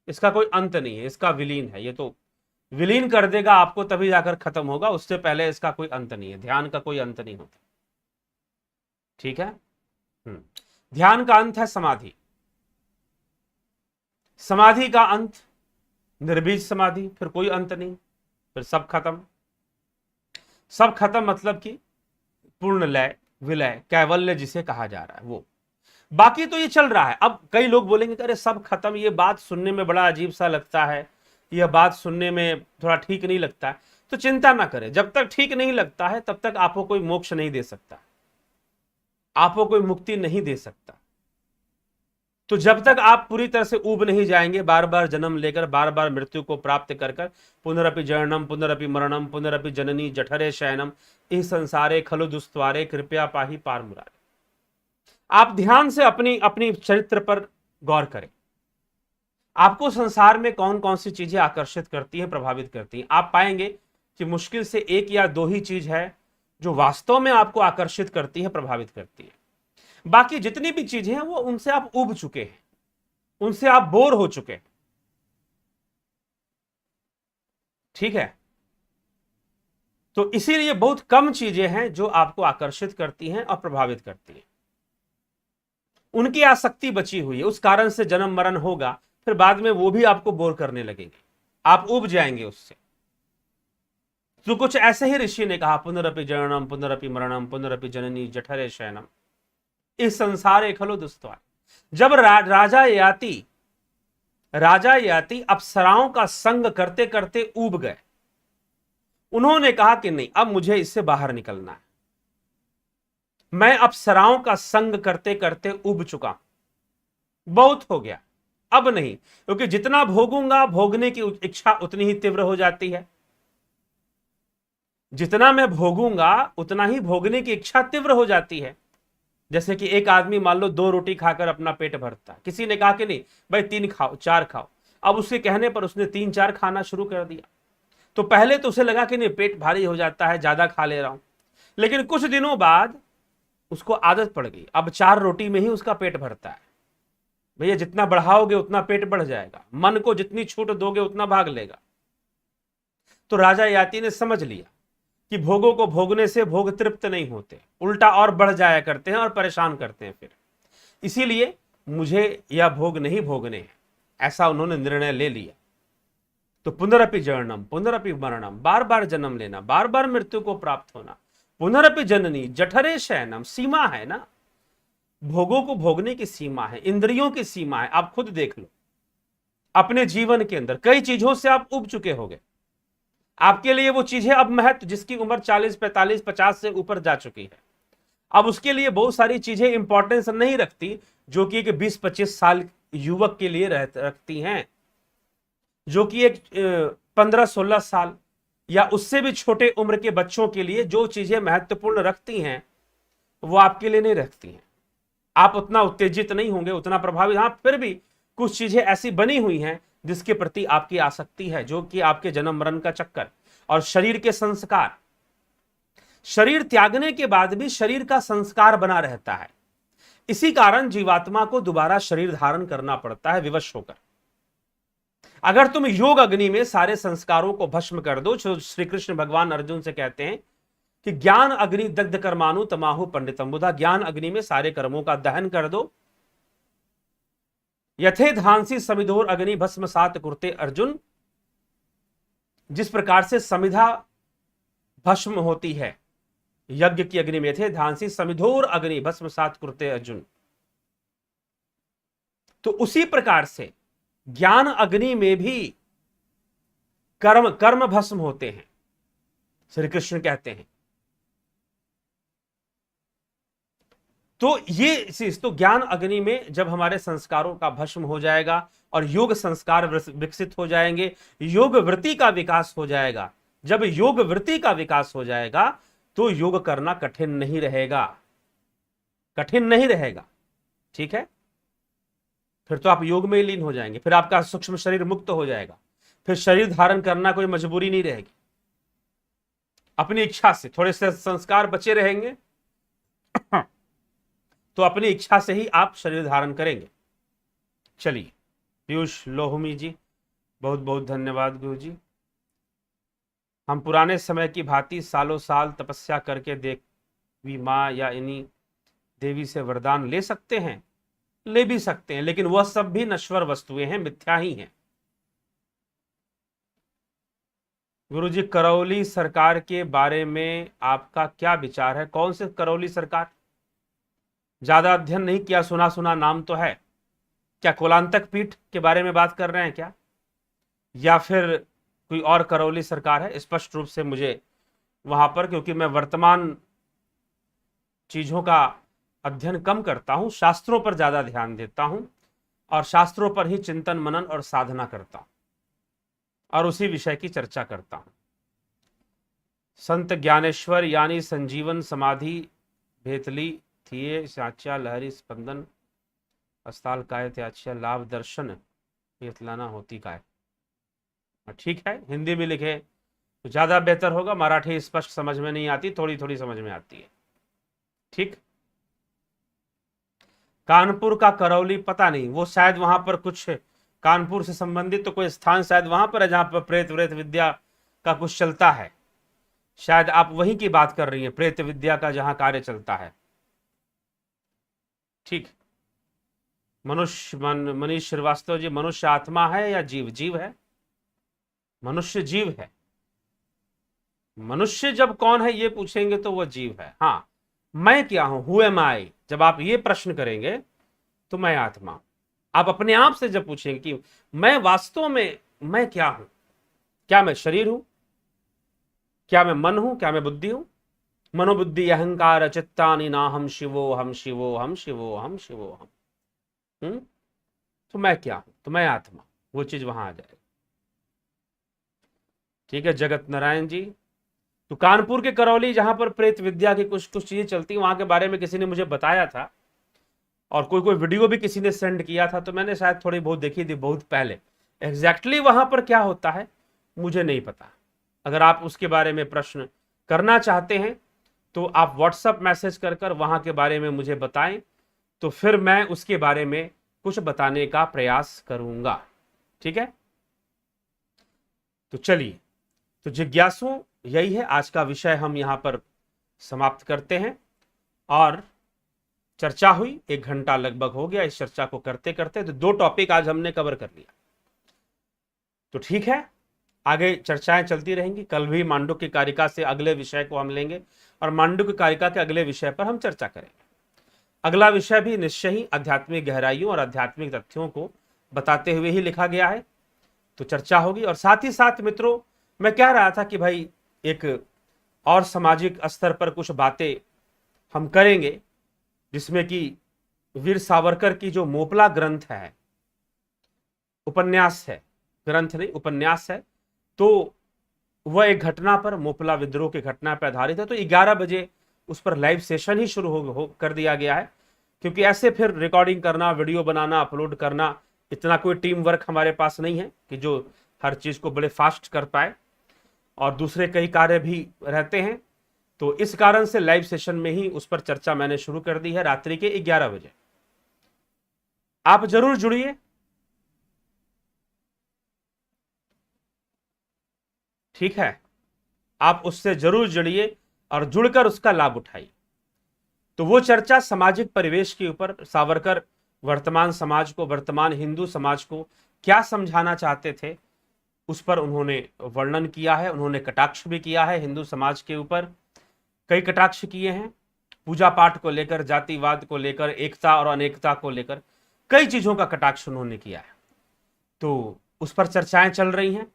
इसका कोई अंत नहीं है, इसका विलीन है, ये तो विलीन कर देगा आपको, तभी जाकर खत्म होगा, उससे पहले इसका कोई अंत नहीं है, ध्यान का कोई अंत नहीं होता। ठीक है, ध्यान का अंत है समाधि, समाधि का अंत निर्बीज समाधि, फिर कोई अंत नहीं, फिर सब खत्म। सब खत्म मतलब कि पूर्ण लय, विलय, कैवल्य जिसे कहा जा रहा है वो। बाकी तो ये चल रहा है। अब कई लोग बोलेंगे अरे सब खत्म, ये बात सुनने में बड़ा अजीब सा लगता है, यह बात सुनने में थोड़ा ठीक नहीं लगता है। तो चिंता ना करें, जब तक ठीक नहीं लगता है तब तक आपको कोई मोक्ष नहीं दे सकता, आपको कोई मुक्ति नहीं दे सकता। तो जब तक आप पूरी तरह से ऊब नहीं जाएंगे, बार बार जन्म लेकर, बार बार मृत्यु को प्राप्त कर कर, पुनरपि जननम पुनरपि मरणम पुनरपि जननी जठरे शयनम इस संसारे खलु दुस्त्वारे कृपया पाही पार मुरारे। आप ध्यान से अपनी अपनी चरित्र पर गौर करें, आपको संसार में कौन कौन सी चीजें आकर्षित करती हैं, प्रभावित करती हैं। आप पाएंगे कि मुश्किल से एक या दो ही चीज है जो वास्तव में आपको आकर्षित करती है, प्रभावित करती है। बाकी जितनी भी चीजें हैं वो उनसे आप उब चुके हैं, उनसे आप बोर हो चुके हैं। ठीक है, तो इसीलिए बहुत कम चीजें हैं जो आपको आकर्षित करती हैं और प्रभावित करती हैं। उनकी आसक्ति बची हुई है, उस कारण से जन्म मरण होगा, फिर बाद में वो भी आपको बोर करने लगेंगे, आप उब जाएंगे उससे। तो कुछ ऐसे ही ऋषि ने कहा, पुनरपि जननम पुनरपि मरणम पुनरपि जननी जठरे शयनम, इस संसारे खलु दुस्त्वा। जब राजा याति अप्सराओं का संग करते करते ऊब गए, उन्होंने कहा कि नहीं, अब मुझे इससे बाहर निकलना है, मैं अप्सराओं का संग करते करते ऊब चुका, बहुत हो गया, अब नहीं। क्योंकि जितना भोगूंगा, भोगने की इच्छा उतनी ही तीव्र हो जाती है, जितना मैं भोगूंगा उतना ही भोगने की इच्छा तीव्र हो जाती है। जैसे कि एक आदमी मान लो 2 रोटी खाकर अपना पेट भरता है, किसी ने कहा कि नहीं भाई 3 खाओ 4 खाओ, अब उसके कहने पर उसने 3-4 खाना शुरू कर दिया। तो पहले तो उसे लगा कि नहीं पेट भारी हो जाता है, ज्यादा खा ले रहा हूं, लेकिन कुछ दिनों बाद उसको आदत पड़ गई, अब 4 रोटी में ही उसका पेट भरता है। भैया जितना बढ़ाओगे उतना पेट बढ़ जाएगा, मन को जितनी छूट दोगे उतना भाग लेगा। तो राजा याति ने समझ लिया कि भोगों को भोगने से भोग तृप्त नहीं होते, उल्टा और बढ़ जाया करते हैं और परेशान करते हैं फिर, इसीलिए मुझे यह भोग नहीं भोगने हैं, ऐसा उन्होंने निर्णय ले लिया। तो पुनरपि जननम पुनरपि मरणम, बार बार जन्म लेना, बार बार मृत्यु को प्राप्त होना, पुनरपि जननी जठरे शयनम, सीमा है ना, भोगों को भोगने की सीमा है, इंद्रियों की सीमा है। आप खुद देख लो अपने जीवन के अंदर कई चीजों से आप उब चुके होंगे, आपके लिए वो चीजें अब महत्व, जिसकी उम्र 40, 45, 50 से ऊपर जा चुकी है, अब उसके लिए बहुत सारी चीजें इंपॉर्टेंस नहीं रखती, जो कि एक 20-25 साल युवक के लिए रखती हैं, जो कि एक 15-16 साल या उससे भी छोटे उम्र के बच्चों के लिए जो चीजें महत्वपूर्ण रखती हैं वो आपके लिए नहीं रखती हैं। आप उतना उत्तेजित नहीं होंगे, उतना प्रभावित, हाँ फिर भी कुछ चीजें ऐसी बनी हुई हैं जिसके प्रति आपकी आसक्ति है, जो कि आपके जन्म मरण का चक्कर और शरीर के संस्कार, शरीर त्यागने के बाद भी शरीर का संस्कार बना रहता है। इसी कारण जीवात्मा को दोबारा शरीर धारण करना पड़ता है विवश होकर। अगर तुम योग अग्नि में सारे संस्कारों को भस्म कर दो, जो श्री कृष्ण भगवान अर्जुन से कहते हैं कि ज्ञान अग्नि दग्ध कर्मानु तमाहु पंडितम बुधा, ज्ञान अग्नि में सारे कर्मों का दहन कर दो, यथे धांसी समिधोर अग्नि भस्म सात कुरते अर्जुन, जिस प्रकार से समिधा भस्म होती है यज्ञ की अग्नि में, थे धांसी समिधोर अग्नि भस्म सात कुरते अर्जुन, तो उसी प्रकार से ज्ञान अग्नि में भी कर्म भस्म होते हैं, श्री कृष्ण कहते हैं। तो ये चीज, तो ज्ञान अग्नि में जब हमारे संस्कारों का भस्म हो जाएगा और योग संस्कार विकसित हो जाएंगे, योग वृत्ति का विकास हो जाएगा, जब योग वृत्ति का विकास हो जाएगा तो योग करना कठिन नहीं रहेगा, कठिन नहीं रहेगा, ठीक है। फिर तो आप योग में ही लीन हो जाएंगे, फिर आपका सूक्ष्म शरीर मुक्त हो जाएगा, फिर शरीर धारण करना कोई मजबूरी नहीं रहेगी, अपनी इच्छा से थोड़े से संस्कार बचे रहेंगे तो अपनी इच्छा से ही आप शरीर धारण करेंगे। चलिए, पीयूष लोहमी जी बहुत बहुत धन्यवाद गुरु जी। हम पुराने समय की भांति सालों साल तपस्या करके देवी माँ या इन्हीं देवी से वरदान ले सकते हैं, ले भी सकते हैं, लेकिन वह सब भी नश्वर वस्तुएं हैं, मिथ्या ही हैं। गुरुजी, करौली सरकार के बारे में आपका क्या विचार है? कौन से करौली सरकार? ज्यादा अध्ययन नहीं किया, सुना सुना नाम तो है। क्या कोलांतक पीठ के बारे में बात कर रहे हैं क्या, या फिर कोई और करौली सरकार है? स्पष्ट रूप से मुझे वहां पर, क्योंकि मैं वर्तमान चीजों का अध्ययन कम करता हूं, शास्त्रों पर ज्यादा ध्यान देता हूं और शास्त्रों पर ही चिंतन मनन और साधना करता हूं और उसी विषय की चर्चा करता हूं। संत ज्ञानेश्वर यानी संजीवन समाधि भेतली थिए साच्या लहरी स्पंदन अस्ताल काय त्याच्या लाभ दर्शन येतलाना होती काय। ठीक है, हिंदी में लिखे तो ज्यादा बेहतर होगा, मराठी स्पष्ट समझ में नहीं आती, थोड़ी थोड़ी समझ में आती है। ठीक, कानपुर का करौली पता नहीं, वो शायद वहां पर कुछ कानपुर से संबंधित तो कोई स्थान शायद वहां पर है जहां पर प्रेत व्रेत विद्या का कुछ चलता है, शायद आप वहीं की बात कर रही हैं, प्रेत विद्या का जहां कार्य चलता है। ठीक। मनीष श्रीवास्तव जी, मनुष्य आत्मा है या जीव? जीव है, मनुष्य जीव है। मनुष्य जब कौन है ये पूछेंगे तो वह जीव है। हाँ, मैं क्या हूं, हु एम आई, जब आप ये प्रश्न करेंगे तो मैं आत्मा। आप अपने आप से जब पूछेंगे कि मैं वास्तव में मैं क्या हूं, क्या मैं शरीर हूं, क्या मैं मन हूं, क्या मैं बुद्धि हूं, मनोबुद्धि अहंकार चित्तानि ना हम शिवो हम शिवो हम शिवो हम शिवो हम। तो मैं क्या हूं, तो मैं आत्मा, वो चीज वहां आ जाएगी। ठीक है जगत नारायण जी। तो कानपुर के करौली जहां पर प्रेत विद्या की कुछ कुछ चीजें चलती, वहां के बारे में किसी ने मुझे बताया था, और कोई कोई वीडियो भी किसी ने सेंड किया था, तो मैंने शायद थोड़ी बहुत देखी थी बहुत पहले। एग्जैक्टली वहां पर क्या होता है मुझे नहीं पता। अगर आप उसके बारे में प्रश्न करना चाहते हैं तो आप व्हाट्सएप मैसेज कर कर वहां के बारे में मुझे बताएं, तो फिर मैं उसके बारे में कुछ बताने का प्रयास करूंगा। ठीक है, तो चलिए, तो जिज्ञासु यही है आज का विषय, हम यहां पर समाप्त करते हैं। और चर्चा हुई 1 घंटा लगभग हो गया इस चर्चा को करते करते, तो 2 टॉपिक आज हमने कवर कर लिया। तो ठीक है, आगे चर्चाएं चलती रहेंगी। कल भी मांडुक्य कारिका से अगले विषय को हम लेंगे और मांडुक्य कारिका के अगले विषय पर हम चर्चा करेंगे। अगला विषय भी निश्चय ही आध्यात्मिक गहराइयों और आध्यात्मिक तथ्यों को बताते हुए ही लिखा गया है, तो चर्चा होगी। और साथ ही साथ मित्रों, मैं कह रहा था कि भाई एक और सामाजिक स्तर पर कुछ बातें हम करेंगे, जिसमें कि वीर सावरकर की जो मोपला ग्रंथ है, उपन्यास है, ग्रंथ नहीं उपन्यास है, तो वह एक घटना पर, मोपला विद्रोह की घटना पर आधारित है। तो 11 बजे उस पर लाइव सेशन ही शुरू हो कर दिया गया है, क्योंकि ऐसे फिर रिकॉर्डिंग करना, वीडियो बनाना, अपलोड करना, इतना कोई टीम वर्क हमारे पास नहीं है कि जो हर चीज को बड़े फास्ट कर पाए, और दूसरे कई कार्य भी रहते हैं। तो इस कारण से लाइव सेशन में ही उस पर चर्चा मैंने शुरू कर दी है, रात्रि के 11 बजे। आप जरूर जुड़िए। ठीक है, आप उससे जरूर जुड़िए और जुड़कर उसका लाभ उठाइए। तो वो चर्चा सामाजिक परिवेश के ऊपर, सावरकर वर्तमान समाज को, वर्तमान हिंदू समाज को क्या समझाना चाहते थे, उस पर उन्होंने वर्णन किया है। उन्होंने कटाक्ष भी किया है हिंदू समाज के ऊपर, कई कटाक्ष किए हैं, पूजा पाठ को लेकर, जातिवाद को लेकर, एकता और अनेकता को लेकर, कई चीजों का कटाक्ष उन्होंने किया है। तो उस पर चर्चाएं चल रही हैं।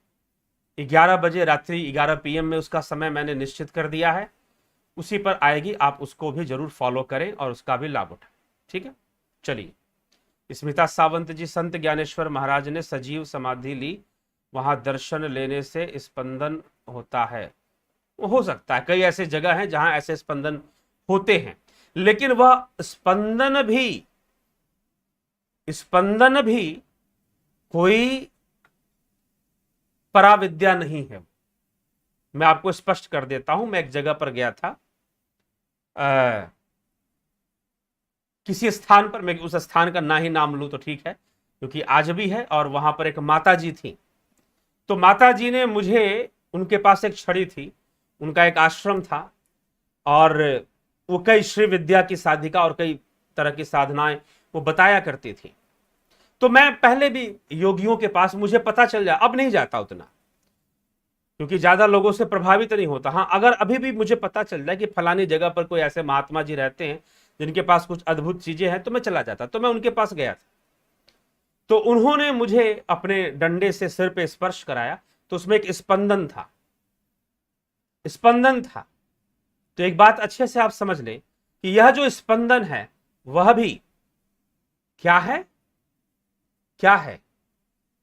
11 बजे, रात्रि 11 PM में उसका समय मैंने निश्चित कर दिया है, उसी पर आएगी। आप उसको भी जरूर फॉलो करें और उसका भी लाभ उठाएं। ठीक है, चलिए। स्मिता सावंत जी, संत ज्ञानेश्वर महाराज ने सजीव समाधि ली, वहां दर्शन लेने से स्पंदन होता है। हो सकता है, कई ऐसे जगह हैं जहां ऐसे स्पंदन होते हैं, लेकिन वह स्पंदन भी कोई पराविद्या नहीं है। मैं आपको स्पष्ट कर देता हूं। मैं एक जगह पर गया था, किसी स्थान पर, मैं उस स्थान का ना ही नाम लूं तो ठीक है, क्योंकि आज भी है, और वहां पर एक माता जी थी। तो माता जी ने मुझे, उनके पास एक छड़ी थी, उनका एक आश्रम था, और वो कई श्री विद्या की साधिका और कई तरह की साधनाएं वो बताया करती थी। तो मैं पहले भी योगियों के पास, मुझे पता चल जाए, अब नहीं जाता उतना, क्योंकि ज्यादा लोगों से प्रभावित नहीं होता। हाँ, अगर अभी भी मुझे पता चल जाए कि फलानी जगह पर कोई ऐसे महात्मा जी रहते हैं जिनके पास कुछ अद्भुत चीजें हैं, तो मैं चला जाता। तो मैं उनके पास गया था, तो उन्होंने मुझे अपने डंडे से सिर पे स्पर्श कराया, तो उसमें एक स्पंदन था, स्पंदन था। तो एक बात अच्छे से आप समझ लें कि यह जो स्पंदन है वह भी क्या है, क्या है,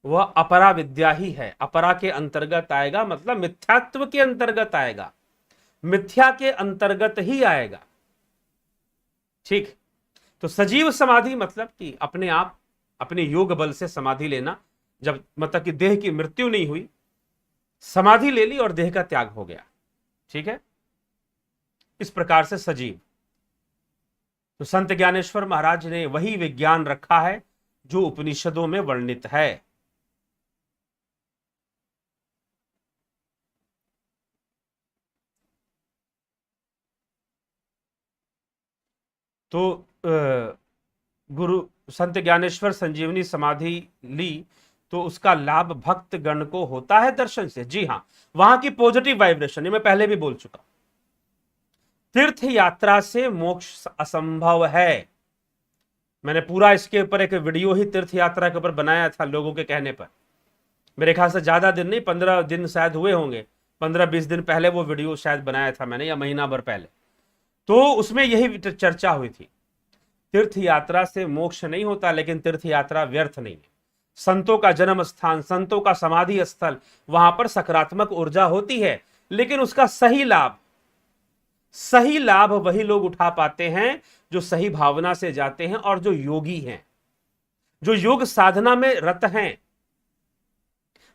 वह अपरा विद्या ही है। अपरा के अंतर्गत आएगा, मतलब मिथ्यात्व के अंतर्गत आएगा, मिथ्या के अंतर्गत ही आएगा। ठीक। तो सजीव समाधि मतलब कि अपने आप, अपने योग बल से समाधि लेना, जब मतलब कि देह की मृत्यु नहीं हुई, समाधि ले ली और देह का त्याग हो गया। ठीक है, इस प्रकार से सजीव। तो संत ज्ञानेश्वर महाराज ने वही विज्ञान रखा है जो उपनिषदों में वर्णित है। तो गुरु संत ज्ञानेश्वर संजीवनी समाधि ली तो उसका लाभ भक्त गण को होता है दर्शन से। जी हाँ, वहां की पॉजिटिव वाइब्रेशन, ये मैं पहले भी बोल चुका। तीर्थ यात्रा से मोक्ष असंभव है। मैंने पूरा इसके ऊपर एक वीडियो ही तीर्थ यात्रा के ऊपर बनाया था लोगों के कहने पर। मेरे ख्याल से ज्यादा दिन नहीं, 15 दिन शायद हुए होंगे, 15-20 दिन पहले वो वीडियो शायद बनाया था मैंने, या महीना भर पहले। तो उसमें यही चर्चा हुई थी, तीर्थ यात्रा से मोक्ष नहीं होता, लेकिन तीर्थ यात्रा व्यर्थ नहीं है। संतों का जन्म स्थान, संतों का समाधि स्थल, वहां पर सकारात्मक ऊर्जा होती है, लेकिन उसका सही लाभ वही लोग उठा पाते हैं जो सही भावना से जाते हैं और जो योगी हैं, जो योग साधना में रत हैं,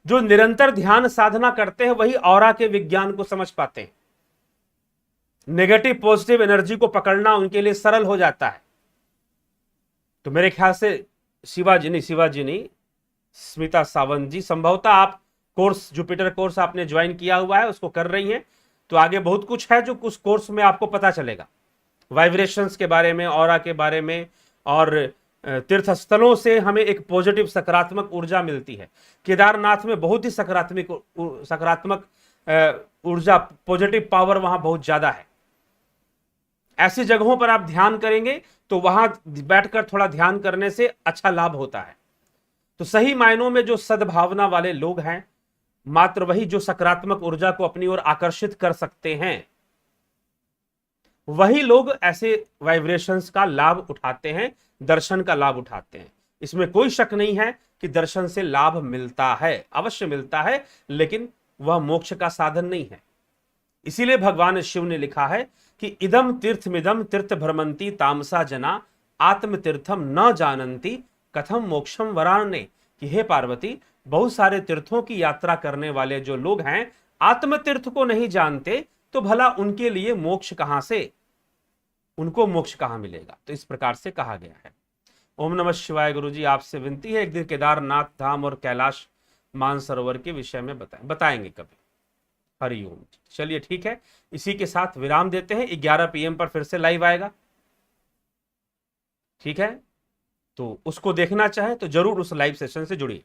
जो निरंतर ध्यान साधना करते हैं, वही ऑरा के विज्ञान को समझ पाते हैं। नेगेटिव पॉजिटिव एनर्जी को पकड़ना उनके लिए सरल हो जाता है। तो मेरे ख्याल से स्मिता सावंत जी, संभवतः आप कोर्स, जुपिटर कोर्स आपने ज्वाइन किया हुआ है, उसको कर रही हैं, तो आगे बहुत कुछ है जो उस कोर्स में आपको पता चलेगा, वाइब्रेशंस के बारे में, ऑरा के बारे में, और तीर्थ स्थलों से हमें एक पॉजिटिव सकारात्मक ऊर्जा मिलती है। केदारनाथ में बहुत ही सकारात्मक ऊर्जा, पॉजिटिव पावर वहां बहुत ज्यादा है। ऐसी जगहों पर आप ध्यान करेंगे तो वहां बैठकर थोड़ा ध्यान करने से अच्छा लाभ होता है। तो सही मायनों में जो सद्भावना वाले लोग हैं, मात्र वही जो सकारात्मक ऊर्जा को अपनी ओर आकर्षित कर सकते हैं, वही लोग ऐसे वाइब्रेशंस का लाभ उठाते हैं, दर्शन का लाभ उठाते हैं। इसमें कोई शक नहीं है कि दर्शन से लाभ मिलता है, अवश्य मिलता है, लेकिन वह मोक्ष का साधन नहीं है। इसीलिए भगवान शिव ने लिखा है कि इदम तीर्थमिदम तीर्थ भ्रमंती तामसा जना आत्म तीर्थम न जानंती कथम मोक्षम वराणे, कि हे पार्वती, बहुत सारे तीर्थों की यात्रा करने वाले जो लोग हैं आत्म तीर्थ को नहीं जानते, तो भला उनके लिए मोक्ष कहां से, उनको मोक्ष कहां मिलेगा। तो इस प्रकार से कहा गया है। ओम नमः शिवाय। गुरु जी, आपसे विनती है, एक दिन केदारनाथ धाम और कैलाश मानसरोवर के विषय में बताएंगे कभी। हरिओम। चलिए ठीक है, इसी के साथ विराम देते हैं। 11 PM पर फिर से लाइव आएगा, ठीक है? तो उसको देखना चाहे तो जरूर उस लाइव सेशन से जुड़िए।